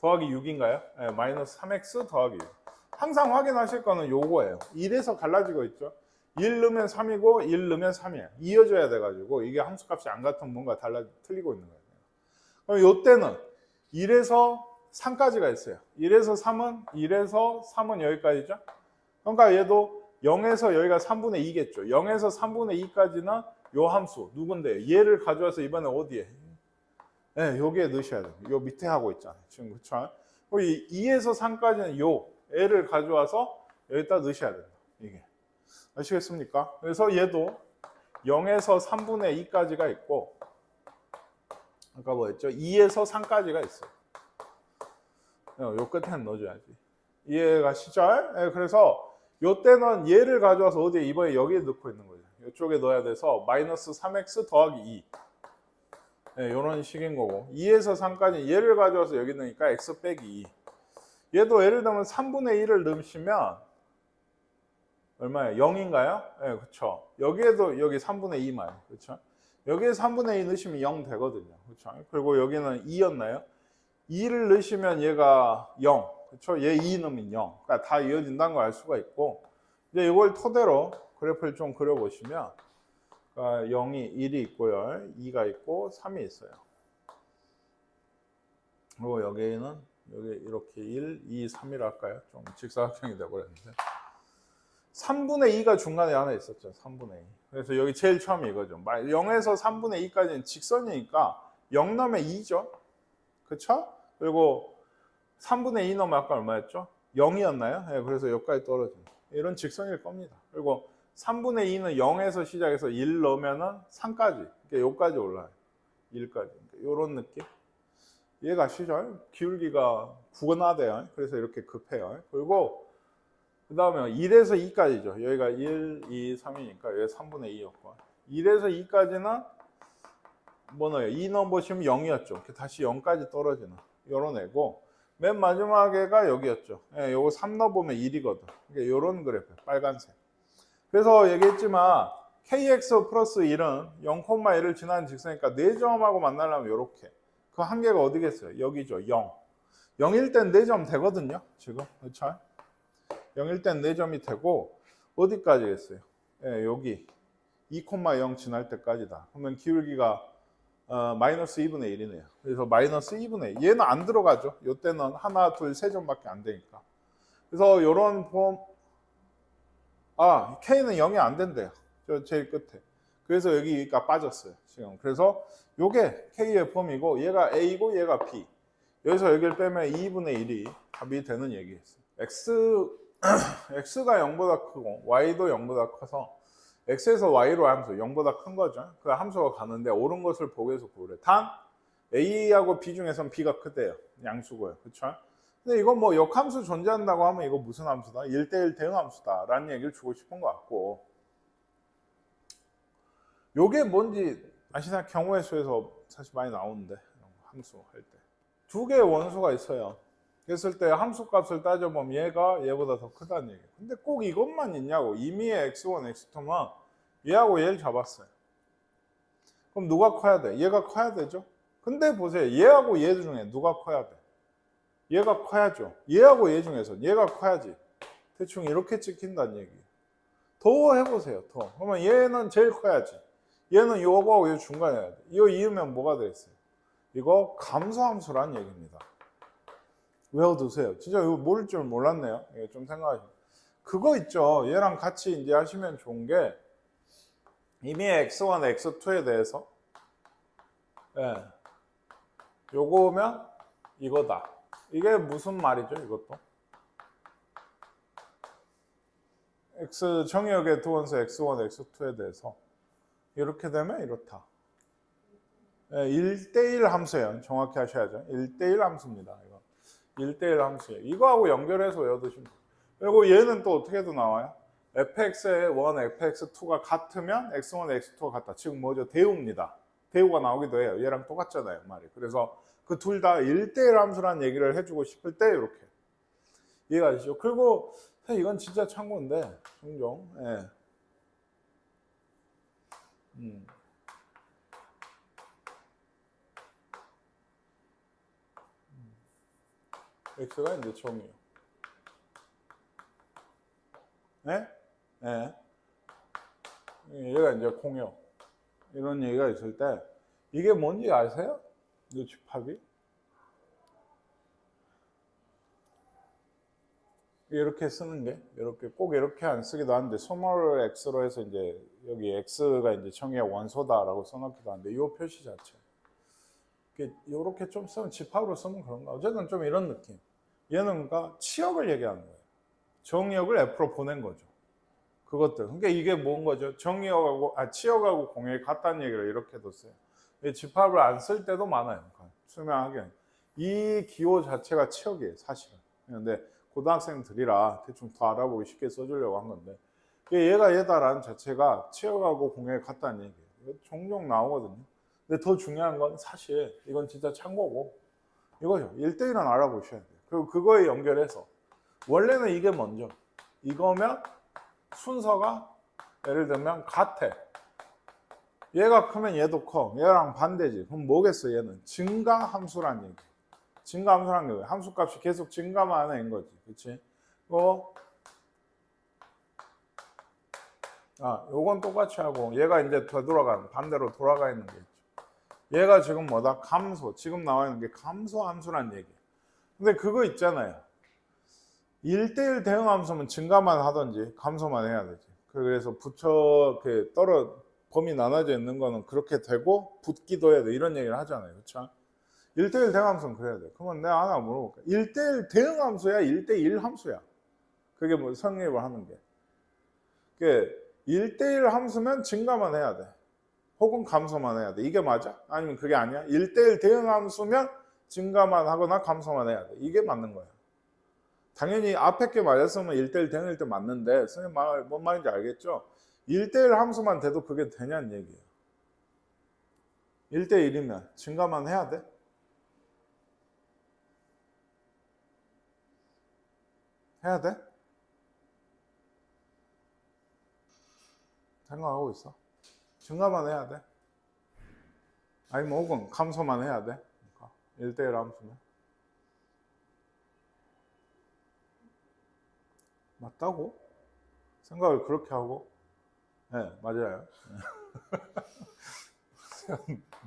더하기 6인가요? 마이너스 3x 더하기 6. 항상 확인하실 거는 요거예요. 1에서 갈라지고 있죠. 1 넣으면 3이고 1 넣으면 3이에요. 이어져야 돼가지고 이게 함수값이 안 같으면 뭔가 틀리고 있는 거예요. 그럼 요 때는 1에서 3까지가 있어요. 1에서 3은 여기까지죠. 그러니까 얘도 0에서 여기가 3분의 2겠죠. 0에서 3분의 2까지는 요 함수 누군데? 얘를 가져와서 이번에 어디에? 여기에 넣으셔야 돼요. 요 밑에 하고 있잖아요. 지금 그렇죠? 2에서 3까지는 요 애를 가져와서 여기다 넣으셔야 된다. 이게 아시겠습니까? 그래서 얘도 0에서 3분의 2까지가 있고, 아까 뭐였죠? 2에서 3까지가 있어요. 요 끝에는 넣어줘야지. 이해가시죠? 그래서 요 때는 얘를 가져와서 어디에? 이번에 여기에 넣고 있는 거죠. 이쪽에 넣어야 돼서 마이너스 3x 더하기 2. 이런 식인 거고, 2에서 3까지 얘를 가져와서 여기 넣으니까 x 빼기 2. 얘도 예를 들면 3분의 1을 넣으시면 얼마예요? 0인가요? 그렇죠. 여기에도 여기 3분의 2만, 그렇죠? 여기에 3분의 2 넣으시면 0 되거든요. 그렇죠? 그리고 여기는 2였나요? 2를 넣으시면 얘가 0. 그렇죠? 얘 2 넣으면 0. 그러니까 다 이어진다는 걸 알 수가 있고, 이제 이걸 토대로 그래프를 좀 그려보시면, 그러니까 0이 1이 있고요, 2가 있고 3이 있어요. 그리고 여기는 여기 이렇게 1, 2, 3이라 할까요? 좀 직사각형이 되어버렸는데 3분의 2가 중간에 하나 있었죠. 3분의 2. 그래서 여기 제일 처음이 이거죠. 0에서 3분의 2까지는 직선이니까 0 넣으면 2죠. 그쵸? 그리고 3분의 2 넣으면 아까 얼마였죠? 0이었나요? 그래서 여기까지 떨어지는 이런 직선일 겁니다. 그리고 3분의 2는 0에서 시작해서 1 넣으면은 3까지, 그러니까 여기까지 올라요. 1까지. 이런 느낌. 이해가시죠? 기울기가 구근하대요. 그래서 이렇게 급해요. 그리고 그 다음에 1에서 2까지죠. 여기가 1, 2, 3이니까 여기 3분의 2였고, 1에서 2까지는 뭐 넣어요? 2 넣어보시면 0이었죠. 다시 0까지 떨어지는 이런 애고, 맨 마지막 애가 여기였죠. 요거 3 넣어보면 1이거든. 그러니까 이런 그래프, 빨간색. 그래서 얘기했지만 kx 플러스 1은 0,1을 지나는 직선이니까 4점하고 만나려면 이렇게. 그 한계가 어디겠어요? 여기죠. 0. 0일 땐 4점 되거든요. 지금. 그렇죠? 0일 땐 4점이 되고, 어디까지겠어요? 여기. 2,0 지날 때까지다. 그러면 기울기가 마이너스 2분의 1이네요. 그래서 마이너스 2분의 1. 얘는 안 들어가죠. 이때는 하나, 둘, 세 점밖에 안 되니까. 그래서 이런 폼, K는 0이 안 된대요. 저 제일 끝에. 그래서 여기가 빠졌어요. 지금. 그래서 요게 K의 폼이고 얘가 A고 얘가 B. 여기서 여기를 빼면 2분의 1이 답이 되는 얘기였어요. X가 0보다 크고 Y도 0보다 커서 X에서 Y로 함수 0보다 큰 거죠. 그 함수가 가는데 옳은 것을 보고해서 고르래. 단 A하고 B 중에선 B가 크대요. 양수고요. 그렇죠? 근데 이거 뭐 역함수 존재한다고 하면 이거 무슨 함수다? 1대1 대응함수다 라는 얘기를 주고 싶은 것 같고, 요게 뭔지 아시나? 경우의 수에서 사실 많이 나오는데 함수 할 때 두 개의 원소가 있어요. 그랬을 때 함수 값을 따져보면 얘가 얘보다 더 크다는 얘기예요. 근데 꼭 이것만 있냐고. 이미의 x1, x2만 얘하고 얘를 잡았어요. 그럼 누가 커야 돼? 얘가 커야 되죠? 근데 보세요. 얘하고 얘 중에 누가 커야 돼? 얘가 커야죠. 얘하고 얘 중에서 얘가 커야지. 대충 이렇게 찍힌다는 얘기예요. 더 해보세요. 더. 그러면 얘는 제일 커야지. 얘는 요거하고 요 중간에 해야 돼. 이거 이으면 뭐가 되겠어요? 이거 감소함수란 얘기입니다. 외워두세요. 진짜 이거 모를 줄 몰랐네요. 좀 생각하시면. 그거 있죠. 얘랑 같이 이제 하시면 좋은 게 이미 x1, x2에 대해서 요거면 이거다. 이게 무슨 말이죠? 이것도 x 정의역의 두 원소 x1, x2에 대해서 이렇게 되면 이렇다. 1대1 함수예요. 정확히 하셔야죠. 1대1 함수입니다. 이거 1대1 함수예요. 이거하고 연결해서 외워두시면 돼요. 그리고 얘는 또 어떻게도 나와요? fx의 1, fx2가 같으면 x1, x2가 같다. 지금 뭐죠? 대우입니다. 대우가 나오기도 해요. 얘랑 똑같잖아요. 말이. 그래서 그 둘 다 1대1 함수라는 얘기를 해주고 싶을 때 이렇게. 이해가 되시죠? 그리고 이건 진짜 참고인데 종종 x가 이제 정이에요. 네? 네. 얘가 이제 공역. 이런 얘기가 있을 때 이게 뭔지 아세요? 이 집합이? 이렇게 쓰는 게 이렇게 꼭 이렇게 안 쓰기도 하는데 스몰 x로 해서 이제 여기 x가 이제 정의의 원소다라고 써놓기도 하는데 이 표시 자체 이렇게 좀 쓰면 집합으로 쓰면 그런가? 어쨌든 좀 이런 느낌. 얘는 그러니까 치역을 얘기하는 거예요. 정의역을 f로 보낸 거죠. 그것들. 그러니까 이게 뭔 거죠? 정의역하고 치역하고 공역이 같다는 얘기를 이렇게 뒀어요. 집합을 안 쓸 때도 많아요. 투명하게. 이 기호 자체가 치역이에요, 사실은. 근데 고등학생들이라 대충 더 알아보기 쉽게 써주려고 한 건데 얘가 얘다라는 자체가 치역하고 공역이 같다는 얘기예요. 종종 나오거든요. 근데 더 중요한 건 사실 이건 진짜 참고고 이거죠. 1대1은 알아보셔야 돼요. 그리고 그거에 연결해서 원래는 이게 먼저 이거면 순서가 예를 들면 같아. 얘가 크면 얘도 커. 얘랑 반대지. 그럼 뭐겠어 얘는? 증가함수란 얘기. 증가함수란 게 함수값이 계속 증가만 하는 거지. 그치? 요건 똑같이 하고 얘가 이제 되돌아가는 반대로 돌아가 있는 게 있죠. 얘가 지금 뭐다? 감소. 지금 나와 있는 게 감소함수란 얘기. 근데 그거 있잖아요. 1대1 대응함수면 증가만 하든지 감소만 해야 되지. 그래서 범위 나눠져 있는 거는 그렇게 되고 붙기도 해야 돼. 이런 얘기를 하잖아요. 그렇죠? 1대1 대응함수는 그래야 돼. 그러면 내가 하나 물어볼게. 1대1 대응함수야? 1대1 함수야? 그게 뭐 성립을 하는 게. 그게 1대1 함수면 증가만 해야 돼. 혹은 감소만 해야 돼. 이게 맞아? 아니면 그게 아니야? 1대1 대응함수면 증가만 하거나 감소만 해야 돼. 이게 맞는 거야. 당연히 앞에 게 맞았으면 1대1 대응일 때 맞는데 선생님 뭔 말인지 알겠죠? 1대1 함수만 돼도 그게 되냐는 얘기예요. 1대1이면 증가만 해야 돼? 해야 돼? 생각하고 있어? 증가만 해야 돼? 아니면 혹은 감소만 해야 돼? 그러니까 1대1 함수면 맞다고? 생각을 그렇게 하고 네, 맞아요.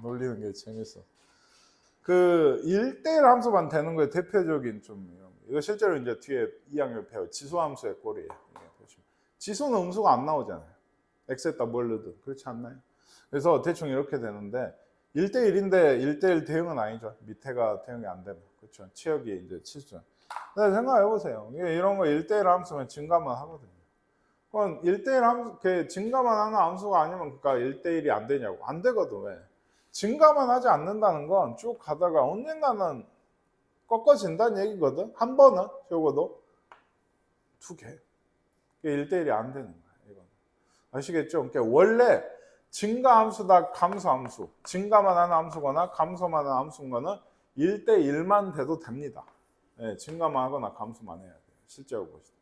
놀리는 게 재밌어. 그 1대1 함수만 되는 거에 대표적인 좀 이거 실제로 이제 뒤에 2학년 배워 지수함수의 꼴이에요. 보시면 지수는 음수가 안 나오잖아요. x에다 뭘 넣든 그렇지 않나요? 그래서 대충 이렇게 되는데 1대1인데 1대1 대응은 아니죠. 밑에가 대응이 안 되면 그렇죠. 치역이 이제 치수죠. 근데 생각해 보세요. 이런 거 1대1 함수면 증가만 하거든요. 그럼 1대1 함수, 증가만 하는 함수가 아니면 그러니까 1대1이 안 되냐고. 안 되거든. 왜? 증가만 하지 않는다는 건 쭉 가다가 언젠가는 꺾어진다는 얘기거든. 한 번은 적어도 두 개. 1대1이 안 되는 거야. 이건. 아시겠죠? 그러니까 원래 증가함수다 감소함수. 증가만 하는 함수거나 감소만 하는 함수인 거는 1대1만 돼도 됩니다. 네, 증가만 하거나 감소만 해야 돼요. 실제로 보시죠.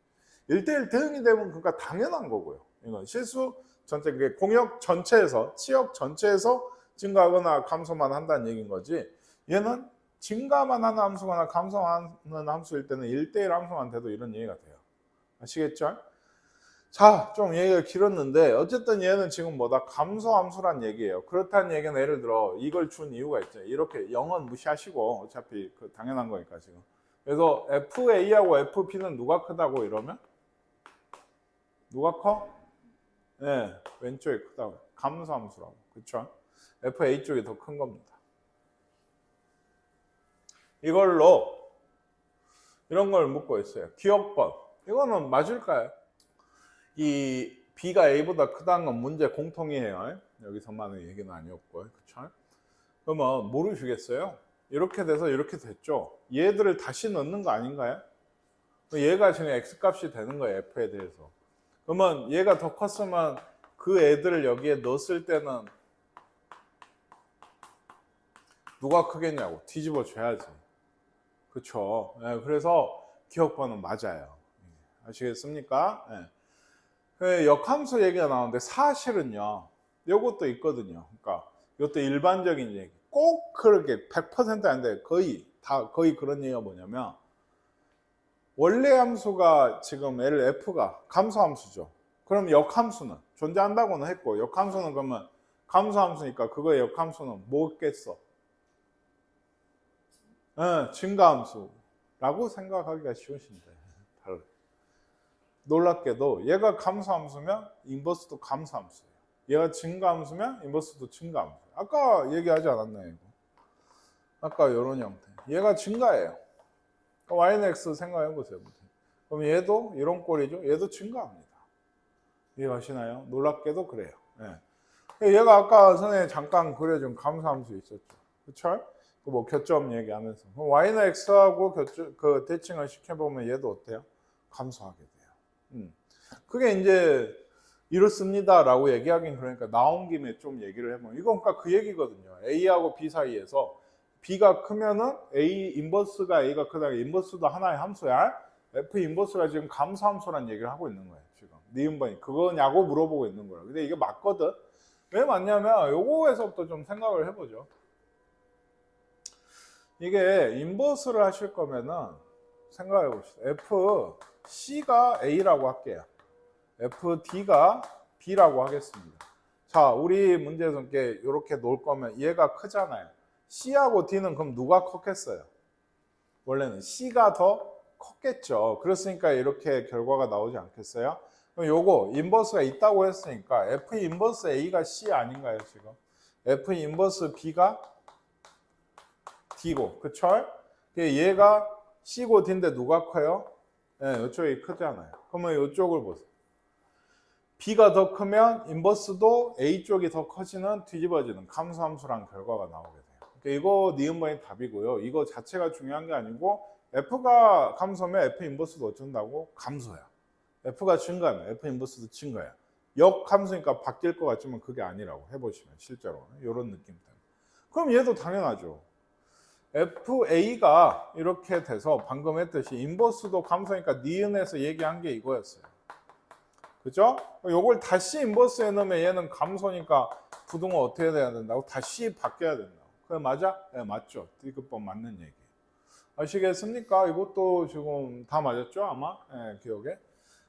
1대1 대응이 되면 그러니까 당연한 거고요. 이건 실수 전체, 공역 전체에서, 치역 전체에서 증가하거나 감소만 한다는 얘기인 거지. 얘는 증가만 하는 함수거나 감소하는 함수일 때는 1대1 함수만 돼도 이런 얘기가 돼요. 아시겠죠? 자, 좀 얘기가 길었는데 어쨌든 얘는 지금 뭐다? 감소함수란 얘기예요. 그렇다는 얘기는 예를 들어 이걸 준 이유가 있죠. 이렇게 0은 무시하시고 어차피 그 당연한 거니까 지금. 그래서 FA하고 FB는 누가 크다고 이러면? 누가 커? 네, 왼쪽이 크다고. 감소함수라고. 그렇죠? FA 쪽이 더 큰 겁니다. 이걸로 이런 걸 묻고 있어요. 기억법. 이거는 맞을까요? 이 B가 A보다 크다는 건 문제 공통이에요. 여기서만의 얘기는 아니었고요. 그렇죠? 그러면 모르시겠어요? 이렇게 돼서 이렇게 됐죠. 얘들을 다시 넣는 거 아닌가요? 얘가 지금 X값이 되는 거예요. F에 대해서. 그러면 얘가 더 컸으면 그 애들을 여기에 넣었을 때는 누가 크겠냐고 뒤집어 줘야지. 그렇죠? 네, 그래서 기억번은 맞아요. 아시겠습니까? 네. 역함수 얘기가 나오는데 사실은요. 이것도 있거든요. 그러니까 이것도 일반적인 얘기. 꼭 그렇게 100% 아닌데 거의 그런 얘기가 뭐냐면 원래 함수가 지금 F가 감소함수죠. 그럼 역함수는 존재한다고는 했고 역함수는 그러면 감소함수니까 그거의 역함수는 뭐겠어? 증가함수라고 생각하기가 쉬우신데 놀랍게도 얘가 감소함수면 인버스도 감소함수예요. 얘가 증가함수면 인버스도 증가함수. 아까 얘기하지 않았나요? 이거? 아까 이런 형태. 얘가 증가해요. y는 x 생각해 보세요. 그럼 얘도 이런 꼴이죠. 얘도 증가합니다. 이해가시나요? 놀랍게도 그래요. 네. 얘가 아까 전에 잠깐 그려준 감소함수 있었죠. 그쵸? 뭐 교점 얘기하면서. 그럼 y는 x하고 그 대칭을 시켜보면 얘도 어때요? 감소하게 돼요. 그게 이제 이렇습니다라고 얘기하긴 그러니까 나온 김에 좀 얘기를 해보면 이건 그러니까 그 얘기거든요. A하고 B 사이에서 B가 크면은 A 인버스가 A가 크다. 인버스도 하나의 함수야. F 인버스가 지금 감소함수란 얘기를 하고 있는 거예요. 지금 니은번이 그거냐고 물어보고 있는 거예요. 근데 이게 맞거든. 왜 맞냐면 요거에서부터 좀 생각을 해보죠. 이게 인버스를 하실 거면은 생각해 봅시다. FC가 A라고 할게요. FD가 B라고 하겠습니다. 자, 우리 문제에서 이렇게 놓을 거면 얘가 크잖아요. C하고 D는 그럼 누가 컸겠어요? 원래는 C가 더 컸겠죠. 그랬으니까 이렇게 결과가 나오지 않겠어요? 그럼 요거 인버스가 있다고 했으니까 F 인버스 A가 C 아닌가요, 지금? F 인버스 B가 D고, 그쵸? 얘가 C고 D인데 누가 커요? 네, 이쪽이 크잖아요. 그러면 이쪽을 보세요. B가 더 크면 인버스도 A 쪽이 더 커지는 뒤집어지는 감소함수란 결과가 나오게 돼요. 그러니까 이거 니은번이 답이고요. 이거 자체가 중요한 게 아니고 F가 감소면 F 인버스도 어쩐다고? 감소야. F가 증가하면 F 인버스도 증가야. 역함수니까 바뀔 것 같지만 그게 아니라고 해보시면 실제로 이런 느낌 때문에. 그럼 얘도 당연하죠. FA가 이렇게 돼서 방금 했듯이 인버스도 감소니까 니은에서 얘기한 게 이거였어요. 그죠? 요걸 다시 인버스에 넣으면 얘는 감소니까 부등호 어떻게 돼야 된다고? 다시 바뀌어야 된다고. 그래 맞아? 네, 맞죠. D급법 맞는 얘기. 아시겠습니까? 이것도 지금 다 맞았죠? 아마? 네, 기억에.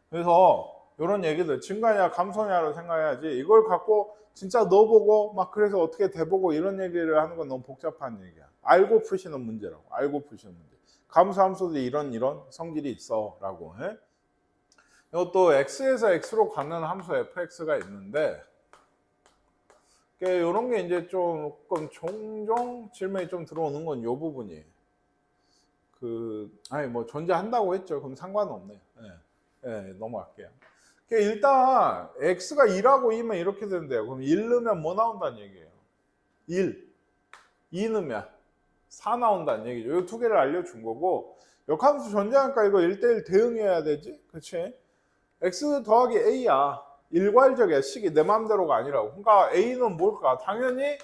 그래서 이런 얘기들 증가냐 감소냐로 생각해야지 이걸 갖고 진짜 넣어보고 막 그래서 어떻게 돼보고 이런 얘기를 하는 건 너무 복잡한 얘기야. 알고 푸시는 문제라고. 알고 푸시는 문제. 감소함수도 이런 성질이 있어 라고 해. 이것도 x에서 x로 가는 함수 fx가 있는데 이런 게 이제 조금 종종 질문이 좀 들어오는 건 이 부분이 아니 뭐 존재한다고 했죠. 그럼 상관없네요. 넘어갈게요. 일단 x가 2라고 2면 이렇게 되는데요. 그럼 1 넣으면 뭐 나온다는 얘기예요? 1. 2 넣으면 4 나온다는 얘기죠. 이 두 개를 알려준 거고 역함수 존재하니까 이거 1대1 대응해야 되지? 그치? x 더하기 a야. 일괄적이야. 식이 내 마음대로가 아니라고. 그러니까 a는 뭘까? 당연히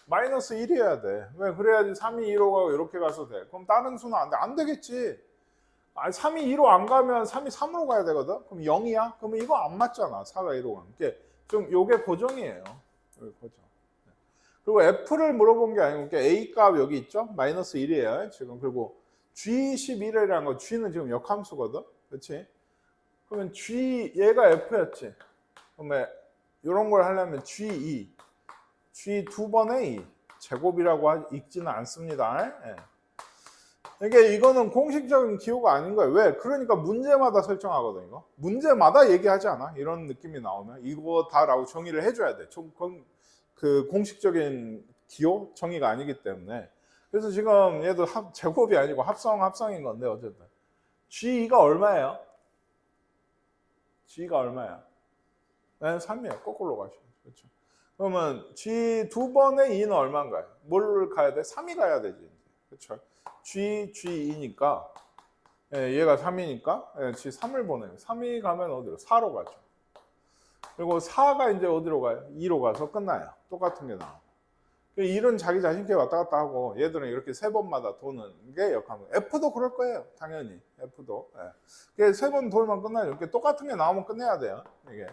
마이너스 1이어야 돼. 왜? 그래야지 3이 2로 가고 이렇게 가서 돼. 그럼 다른 수는 안 돼. 안 되겠지. 아니 3이 2로 안 가면 3이 3으로 가야 되거든. 그럼 0이야? 그러면 이거 안 맞잖아. 4가 2로 가면. 좀 요게 고정이에요. 고정. 그리고 F를 물어본 게 아니고 A 값 여기 있죠? 마이너스 1이에요. 지금. 그리고 G11이라는 거 G는 지금 역함수거든. 그렇지? 그러면 G 얘가 F였지. 그러면 이런 걸 하려면 G2 G 두 번의 2 제곱이라고 읽지는 않습니다. 이게 이거는 공식적인 기호가 아닌 거예요. 왜? 그러니까 문제마다 설정하거든. 이거 문제마다 얘기하지 않아? 이런 느낌이 나오면 이거 다라고 정의를 해줘야 돼. 그 공식적인 기호 정의가 아니기 때문에. 그래서 지금 얘도 제곱이 아니고 합성인 건데 어쨌든 G2가 얼마예요? G가 얼마야? 3이에요. 거꾸로 가시면. 그렇죠. 그러면 G 두 번의 2는 얼마인가요? 뭘 가야 돼? 3이 가야 되지. 그렇죠. G2니까 얘가 3이니까 G 3을 보내요. 3이 가면 어디로? 4로 가죠. 그리고 4가 이제 어디로 가요? 2로 가서 끝나요. 똑같은 게 나와요. 1은 자기 자신께 왔다 갔다 하고 얘들은 이렇게 세 번마다 도는 게 역함수. F도 그럴 거예요. 당연히. F도. 세 번 돌면 끝나요. 이렇게 똑같은 게 나오면 끝내야 돼요. 이게.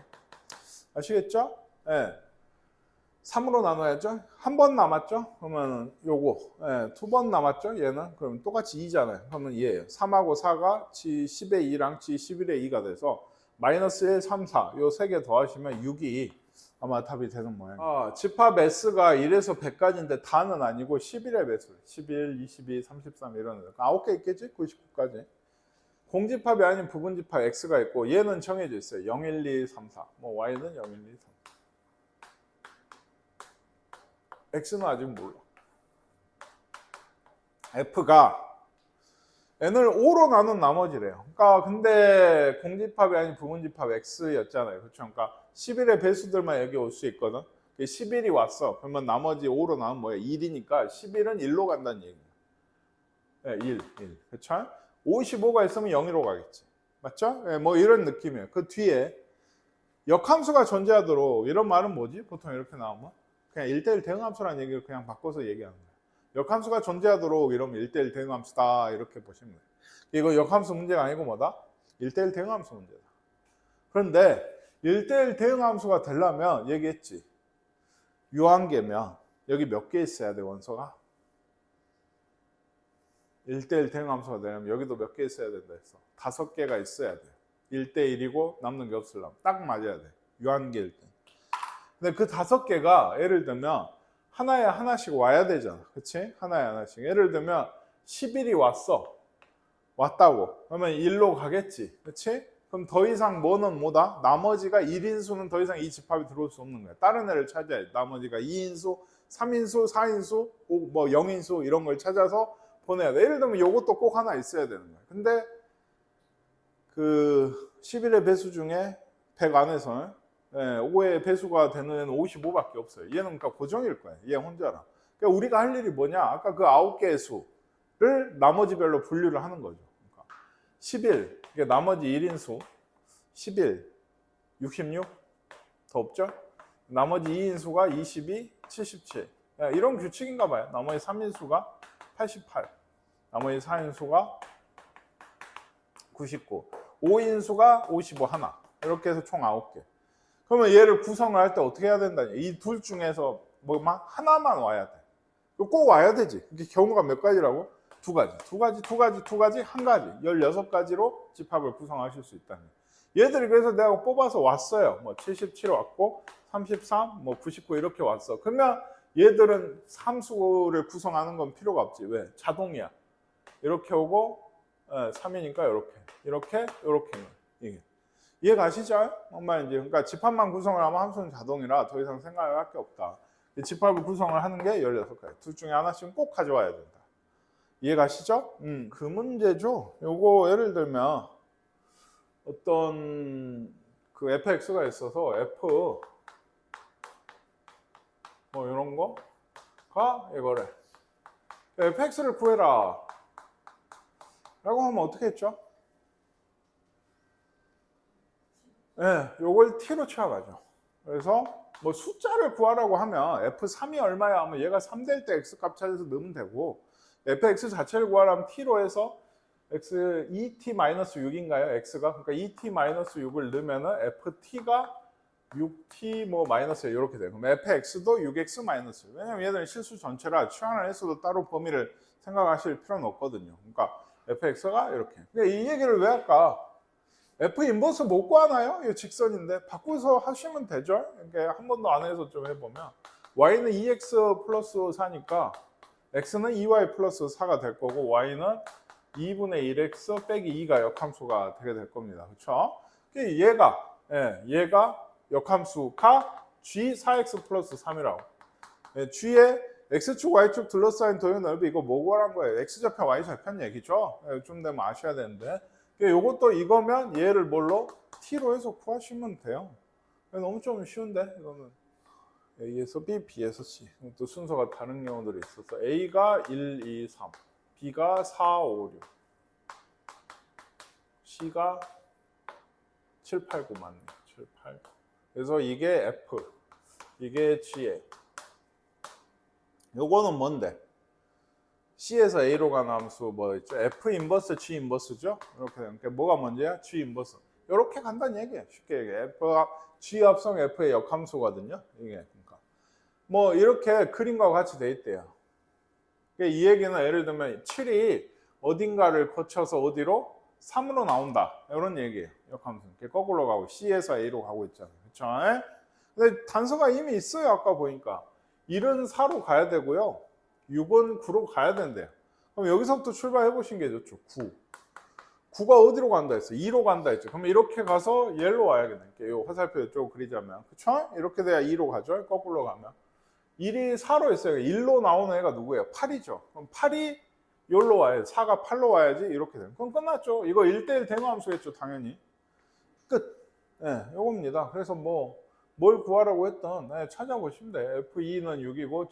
아시겠죠? 3으로 나눠야죠. 한 번 남았죠? 그러면 요거. 두 번 남았죠? 얘는. 그럼 똑같이 2잖아요. 그러면 얘예요. 3하고 4가 G10의 2랑 G11의 2가 돼서 마이너스 1, 3, 4. 요 세 개 더하시면 6이 아마 답이 되는 모양이에요. 집합 S가 1에서 100까지인데 다는 아니고 11의 배수. 11, 22, 33 이런 애. 9개 있겠지? 99까지. 공집합이 아닌 부분집합 X가 있고 얘는 정해져 있어요. 0, 1, 2, 3, 4. 뭐 Y는 0, 1, 2, 3. X는 아직 몰라. F가 N을 5로 나눈 나머지래요. 그러니까 근데 공집합이 아닌 부분집합 X였잖아요. 그렇죠? 그러니까 11의 배수들만 여기 올 수 있거든. 11이 왔어. 그러면 나머지 5로 나누면 뭐야? 1이니까 11은 1로 간다는 얘기예요. 1. 그렇죠? 55가 있으면 0으로 가겠지. 맞죠? 뭐 이런 느낌이에요. 그 뒤에 역함수가 존재하도록 이런 말은 뭐지? 보통 이렇게 나오면 그냥 1대1 대응함수라는 얘기를 그냥 바꿔서 얘기하는 거예요. 역함수가 존재하도록 이러면 1대1 대응함수다 이렇게 보시면 돼요. 이거 역함수 문제가 아니고 뭐다? 1대1 대응함수 문제다. 그런데 1대1 대응함수가 되려면 얘기했지. 유한계면 여기 몇 개 있어야 돼 원소가? 1대1 대응함수가 되려면 여기도 몇 개 있어야 된다 했어. 5개가 있어야 돼. 1대1이고 남는 게 없으려면 딱 맞아야 돼. 유한계일 때. 근데 그 5개가 예를 들면 하나에 하나씩 와야 되잖아. 그치? 하나에 하나씩. 예를 들면 11이 왔다고. 그러면 1로 가겠지. 그치? 그럼 더 이상 뭐는 뭐다? 나머지가 1인수는 더 이상 이 집합이 들어올 수 없는 거야. 다른 애를 찾아야 돼. 나머지가 2인수, 3인수, 4인수, 뭐 0인수 이런 걸 찾아서 보내야 돼. 예를 들면 이것도 꼭 하나 있어야 되는 거야. 근데 그 11의 배수 중에 100 안에서 5의 배수가 되는 애는 55밖에 없어요. 얘는 그러니까 고정일 거예요. 얘 혼자라. 그러니까 우리가 할 일이 뭐냐? 아까 그 9개의 수를 나머지 별로 분류를 하는 거죠. 그러니까 11, 이게 나머지 1인수 11, 66, 더 없죠? 나머지 2인수가 22, 77. 이런 규칙인가 봐요. 나머지 3인수가 88, 나머지 4인수가 99, 5인수가 55 하나. 이렇게 해서 총 9개. 그러면 얘를 구성을 할 때 어떻게 해야 된다냐? 이 둘 중에서 뭐만 하나만 와야 돼. 꼭 와야 되지. 이게 경우가 몇 가지라고? 2가지, 1가지, 16가지로 집합을 구성하실 수 있다는. 얘들이 그래서 내가 뽑아서 왔어요. 뭐 77 왔고 33, 뭐 99 이렇게 왔어. 그러면 얘들은 함수를 구성하는 건 필요가 없지. 왜? 자동이야. 이렇게 오고 3이니까 이렇게 이게 이해 가시죠? 엄마 이제 그러니까 집합만 구성을 하면 함수는 자동이라 더 이상 생각을 할 게 없다. 집합을 구성을 하는 게 16가지. 둘 중에 하나씩은 꼭 가져와야 된다. 이해 가시죠? 그 문제죠. 요거 예를 들면 어떤 그 fx가 있어서 f 뭐 이런 거가 이거래. fx를 구해라 라고 하면 어떻게 했죠? 네, 요걸 t로 취합하죠. 그래서 뭐 숫자를 구하라고 하면 f3이 얼마야 하면 얘가 3 될 때 x값 찾아서 넣으면 되고 fx 자체를 구하라면 t로 해서 x 2t-6인가요? x가? 그러니까 2t-6을 넣으면은 ft가 6t 뭐 마이너스 이렇게 돼요. 그럼 fx도 6x 마이너스. 왜냐면 얘들은 실수 전체라 취환을 했어도 따로 범위를 생각하실 필요는 없거든요. 그러니까 fx가 이렇게. 근데 이 얘기를 왜 할까? f 인버스 못 구하나요? 이 직선인데 바꾸서 하시면 되죠. 이렇게 한 번도 안 해서 좀 해보면 y는 2x 플러스 4니까 x는 2y 플러스 4가 될 거고 y는 2분의 1x 빼기 2가 역함수가 되게 될 겁니다. 그렇죠? 얘가 역함수가 g 4x 플러스 3이라고. g의 x축 y축 둘러싸인 도형 넓이 이거 뭐 구하란 거예요? x좌편 y좌편 얘기죠. 좀 되면 아셔야 되는데 요것도 이거면 얘를 뭘로? t로 해서 구하시면 돼요. 너무 좀 쉬운데 이거는 A에서 B, B에서 C. 또 순서가 다른 경우들이 있어서 A가 1, 2, 3, B가 4, 5, 6, C가 7, 8, 9 맞네요. 7, 8, 9. 그래서 이게 F, 이게 G에. 요거는 뭔데? C에서 A로 가는 함수 뭐 있죠? F 인버스, G 인버스죠? 이렇게 되면 뭐가 문제야? G 인버스. 이렇게 간단히 얘기해. 쉽게 얘기해. F가 G 합성 F의 역함수거든요. 이게 그러니까 뭐 이렇게 그림과 같이 돼 있대요. 이 얘기는 예를 들면 7이 어딘가를 거쳐서 어디로? 3으로 나온다. 이런 얘기예요. 역함수. 이렇게 거꾸로 가고 C에서 A로 가고 있잖아요. 그렇죠? 근데 단서가 이미 있어요. 아까 보니까 1은 4로 가야 되고요. 6은 9로 가야 된대요. 그럼 여기서부터 출발해 보신 게 좋죠. 9. 9가 어디로 간다 했어? 2로 간다 했죠. 그러면 이렇게 가서 얘로 와야겠네. 이 화살표 이쪽으로 그리자면. 그쵸? 이렇게 돼야 2로 가죠. 거꾸로 가면. 1이 4로 했어요. 1로 나오는 애가 누구예요? 8이죠. 그럼 8이 여기로 와야지. 4가 8로 와야지. 이렇게 되면. 그럼 끝났죠. 이거 1대1 대응함수겠죠. 당연히. 끝. 네, 요겁니다. 그래서 뭘 구하라고 했던 찾아보시면 돼요. F2는 6이고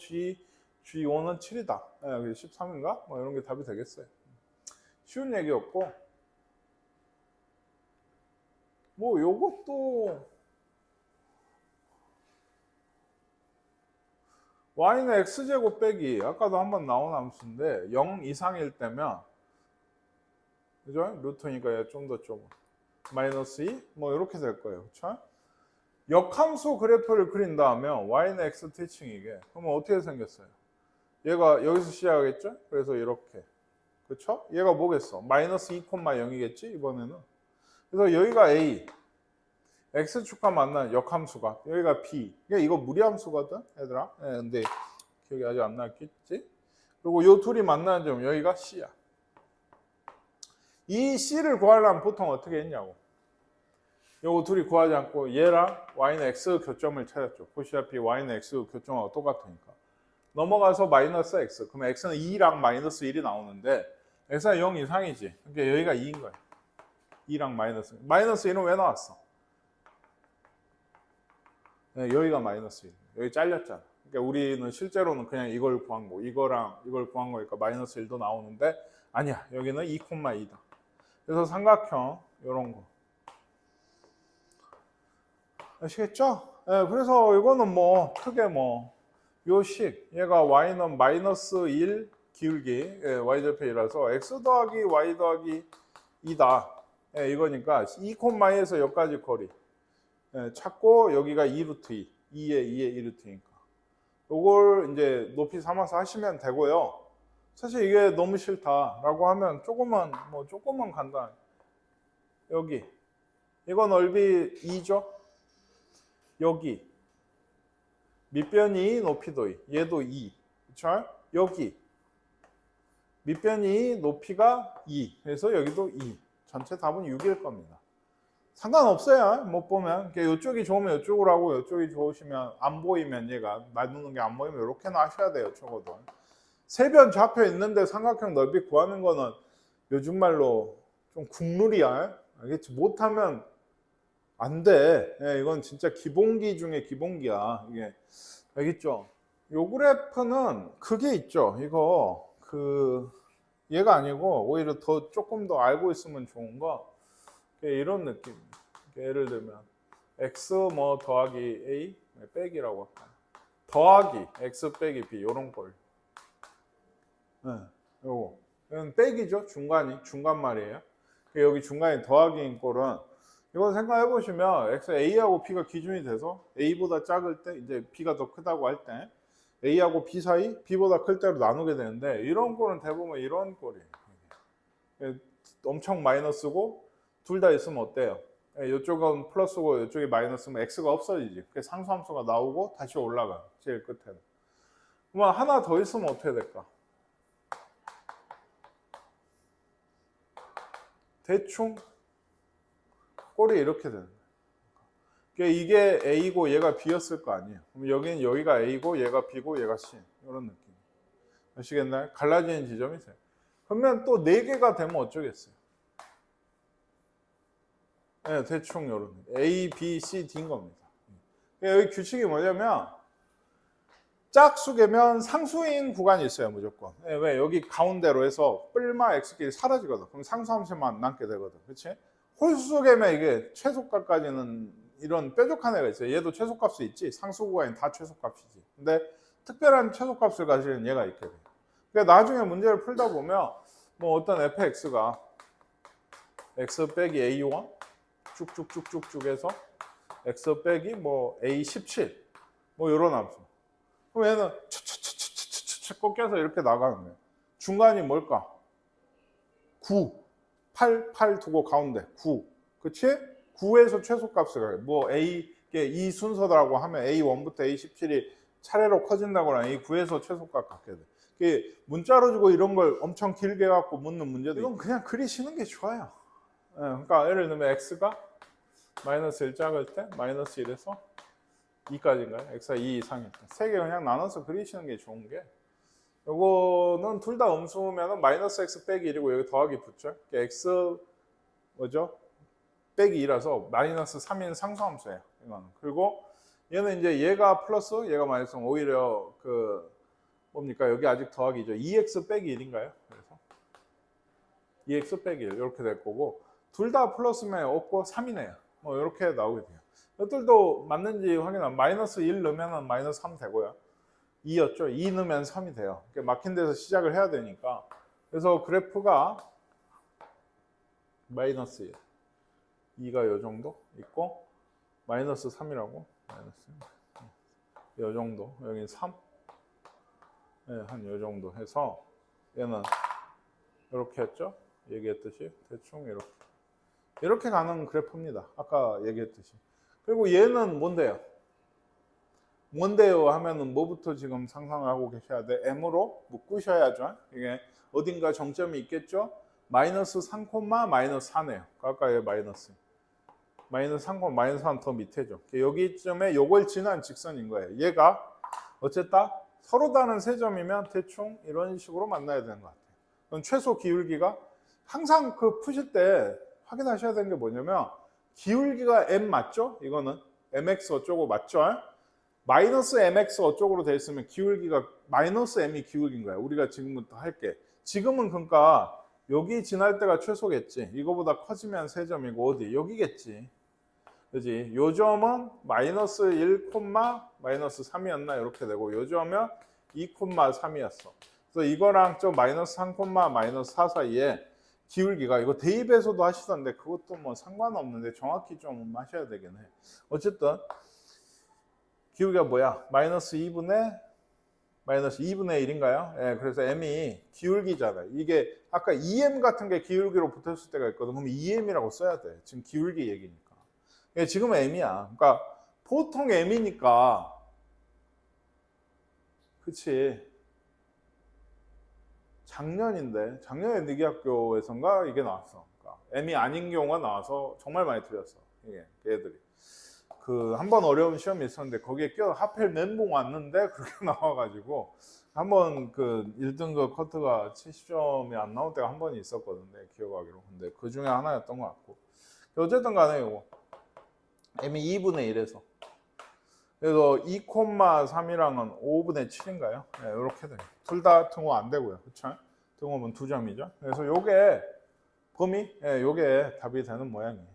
G5는 7이다. 13인가? 뭐 이런 게 답이 되겠어요. 쉬운 얘기였고 요것도 y는 x제곱 빼기 아까도 한번 나온 함수인데 0 이상일 때면 그죠? 루트니까 좀 더 좁아. 마이너스 2 뭐 이렇게 될 거예요. 그렇죠? 역함수 그래프를 그린다 하면 y는 x 티칭이게 그러면 어떻게 생겼어요? 얘가 여기서 시작하겠죠? 그래서 이렇게 그렇죠? 얘가 뭐겠어? 마이너스 2,0이겠지 이번에는. 그래서 여기가 a x축과 만나는 역함수가 여기가 b 이거 무리함수거든 얘들아. 근데 기억이 아직 안 났겠지? 그리고 요 둘이 만나는 점 여기가 c야. 이 c를 구하려면 보통 어떻게 했냐고. 요거 둘이 구하지 않고 얘랑 y는 x 교점을 찾았죠. 보시다시피 y는 x 교점하고 똑같으니까. 넘어가서 마이너스 x. 그러면 x는 2랑 마이너스 1이 나오는데 x가 0 이상이지. 그러니까 여기가 2인 거야. 2랑 마이너스. 마이너스 1은 왜 나왔어? 네, 여기가 마이너스 1. 여기 잘렸잖아. 그러니까 우리는 실제로는 그냥 이걸 구한 거, 이거랑 이걸 구한 거니까 마이너스 1도 나오는데 아니야. 여기는 2,2다. 그래서 삼각형 이런 거. 아시겠죠? 네, 그래서 이거는 크게 요식 얘가 y는 마이너스 1 기울기 y절편이라서 x 더하기 y 더하기 2다. 이거니까 2,2에서 여기까지 거리 찾고 여기가 2루트 2, 2에 2루트니까 요걸 이제 높이 삼아서 하시면 되고요. 사실 이게 너무 싫다라고 하면 조금만 간단. 여기 이거 넓이 2죠. 여기 밑변이 2, 높이도 2. 얘도 2. 그렇죠? 여기 밑변이 높이가 2. 그래서 여기도 2. 전체 답은 6일 겁니다. 상관없어요. 못 보면. 이쪽이 좋으면 이쪽으로 하고 이쪽이 좋으시면 안 보이면 얘가 나누는 게 안 보이면 이렇게 놔셔야 돼요. 적어도. 세변 좌표 있는데 삼각형 넓이 구하는 거는 요즘 말로 좀 국룰이야. 알겠지? 못하면 안 돼. 예, 이건 진짜 기본기 중에 기본기야. 이게 알겠죠? 요 그래프는 그게 있죠. 이거 얘가 아니고 오히려 더 조금 더 알고 있으면 좋은 거 이런 느낌. 예를 들면 x 뭐 더하기 a 빼기라고 할까요? 더하기 x 빼기 b 이런 꼴. 네, 요거 이건 빼기죠. 중간 말이에요. 여기 중간에 더하기인 꼴은 이건 생각해 보시면 x a하고 b가 기준이 돼서 a보다 작을 때 이제 b가 더 크다고 할 때 a하고 b 사이 b보다 클 때로 나누게 되는데 이런 꼴은 대부분 이런 꼴이에요. 엄청 마이너스고 둘 다 있으면 어때요? 이쪽은 플러스고 이쪽이 마이너스면 x가 없어지지. 그래서 상수함수가 나오고 다시 올라가. 제일 끝에는. 그러면 하나 더 있으면 어떻게 될까? 대충 꼴이 이렇게 되는 거예요. 이게 a고 얘가 b였을 거 아니에요. 그럼 여기는 여기가 a고 얘가 b고 얘가 c. 이런 느낌. 아시겠나요? 갈라지는 지점이 있어요. 그러면 또 4개가 되면 어쩌겠어요? 네, 대충 요런 A, B, C, D인 겁니다. 여기 규칙이 뭐냐면 짝수개면 상수인 구간이 있어요, 무조건. 네, 왜? 여기 가운데로 해서 뿔마 x끼리 사라지거든. 그럼 상수함수만 남게 되거든. 그렇지? 홀수개면 이게 최소값까지는 이런 뾰족한 애가 있어요. 얘도 최소값이 있지. 상수 구간이 다 최소값이지. 근데 특별한 최소값을 가지는 얘가 있게 돼요. 그러니까 나중에 문제를 풀다 보면 뭐 어떤 fx가 x 빼기 a1 쭉쭉쭉쭉쭉 해서 x 빼기 뭐 a17 뭐 이런 함수. 그럼 얘는 차차차차차차 꺾여서 이렇게 나가는 거예요. 중간이 뭘까? 9, 8 두고 가운데 9. 그치? 9에서 최소값을 가요. 뭐 a 이 순서라고 하면 a1부터 a17이 차례로 커진다거나 a9에서 최소값 갖게 돼. 문자로 주고 이런 걸 엄청 길게 갖고 묻는 문제도 이건 그냥 그리시는 게 좋아요. 그러니까 예를 들면 x가 마이너스 1 작을 때 마이너스 1에서 2까지인가요? x가 2 이상일 때. 3개 그냥 나눠서 그리시는 게 좋은 게 요거는 둘 다 음수면은 마이너스 x 빼기 1이고 여기 더하기 붙죠. x 뭐죠? 빼기 2라서 마이너스 3인 상수함수예요. 이거는. 그리고 얘는 이제 얘가 플러스 얘가 마이너스면 오히려 뭡니까? 여기 아직 더하기죠. 2x 빼기 1인가요? 그래서 2x 빼기 1 이렇게 될 거고 둘 다 플러스면 없고 3이네요. 뭐 이렇게 나오게 돼요. 이것들도 맞는지 확인하면 마이너스 1 넣으면 마이너스 3 되고요. 2였죠. 2 넣으면 3이 돼요. 막힌 데서 시작을 해야 되니까. 그래서 그래프가 마이너스 1, 2가 이 정도 있고 마이너스 3이라고 마이너스 이 정도, 여기 3, 네, 한 이 정도 해서 얘는 이렇게 했죠. 얘기했듯이 대충 이렇게 가는 그래프입니다. 아까 얘기했듯이. 그리고 얘는 뭔데요? 뭔데요 하면은 뭐부터 지금 상상을 하고 계셔야 돼? m으로 묶으셔야죠. 이게 어딘가 정점이 있겠죠? 마이너스 3, 마이너스 4네요. 아까 얘 마이너스 3, 마이너스 4는 더 밑에죠. 여기쯤에 요걸 지난 직선인 거예요. 얘가 어쨌든 서로 다른 세 점이면 대충 이런 식으로 만나야 되는 것 같아요. 그럼 최소 기울기가 항상 푸실 때 확인하셔야 되는 게 뭐냐면 기울기가 m 맞죠? 이거는 mx 어쩌고 맞죠? 마이너스 mx 어쩌고로 돼 있으면 기울기가 마이너스 m이 기울기인 거야. 우리가 지금부터 할게. 지금은 그러니까 여기 지날 때가 최소겠지. 이거보다 커지면 세 점이고 어디? 여기겠지. 그지? 요 점은 마이너스 1, 마이너스 3이었나? 이렇게 되고 요 점은 2, 3이었어. 그래서 이거랑 저 마이너스 3, 마이너스 4 사이에 기울기가 이거 대입에서도 하시던데 그것도 뭐 상관없는데 정확히 좀 하셔야 되긴 해. 어쨌든 기울기가 뭐야? 마이너스 2분의 1인가요? 예, 그래서 m이 기울기잖아요. 이게 아까 2m 같은 게 기울기로 붙었을 때가 있거든. 그럼 2m이라고 써야 돼. 지금 기울기 얘기니까. 예, 지금 M이야. 그러니까 보통 M이니까, 그치? 작년에 느기학교에선가 이게 나왔어. 그러니까 M이 아닌 경우가 나와서 정말 많이 틀렸어. 이게 얘들이. 그 한 번 어려운 시험이 있었는데 거기에 하필 멘붕 왔는데 그렇게 나와가지고 한번 그 1등급 커트가 70점이 안 나올 때가 한 번이 있었거든요. 기억하기로. 근데 그 중에 하나였던 것 같고. 어쨌든 간에 이거 M이 2분의 1에서. 그래서 2,3이랑은 5분의 7인가요? 네, 이렇게 돼요. 둘 다 등호 안 되고요. 그쵸? 등호는 2점이죠. 그래서 요게 범위, 예, 요게 답이 되는 모양이에요.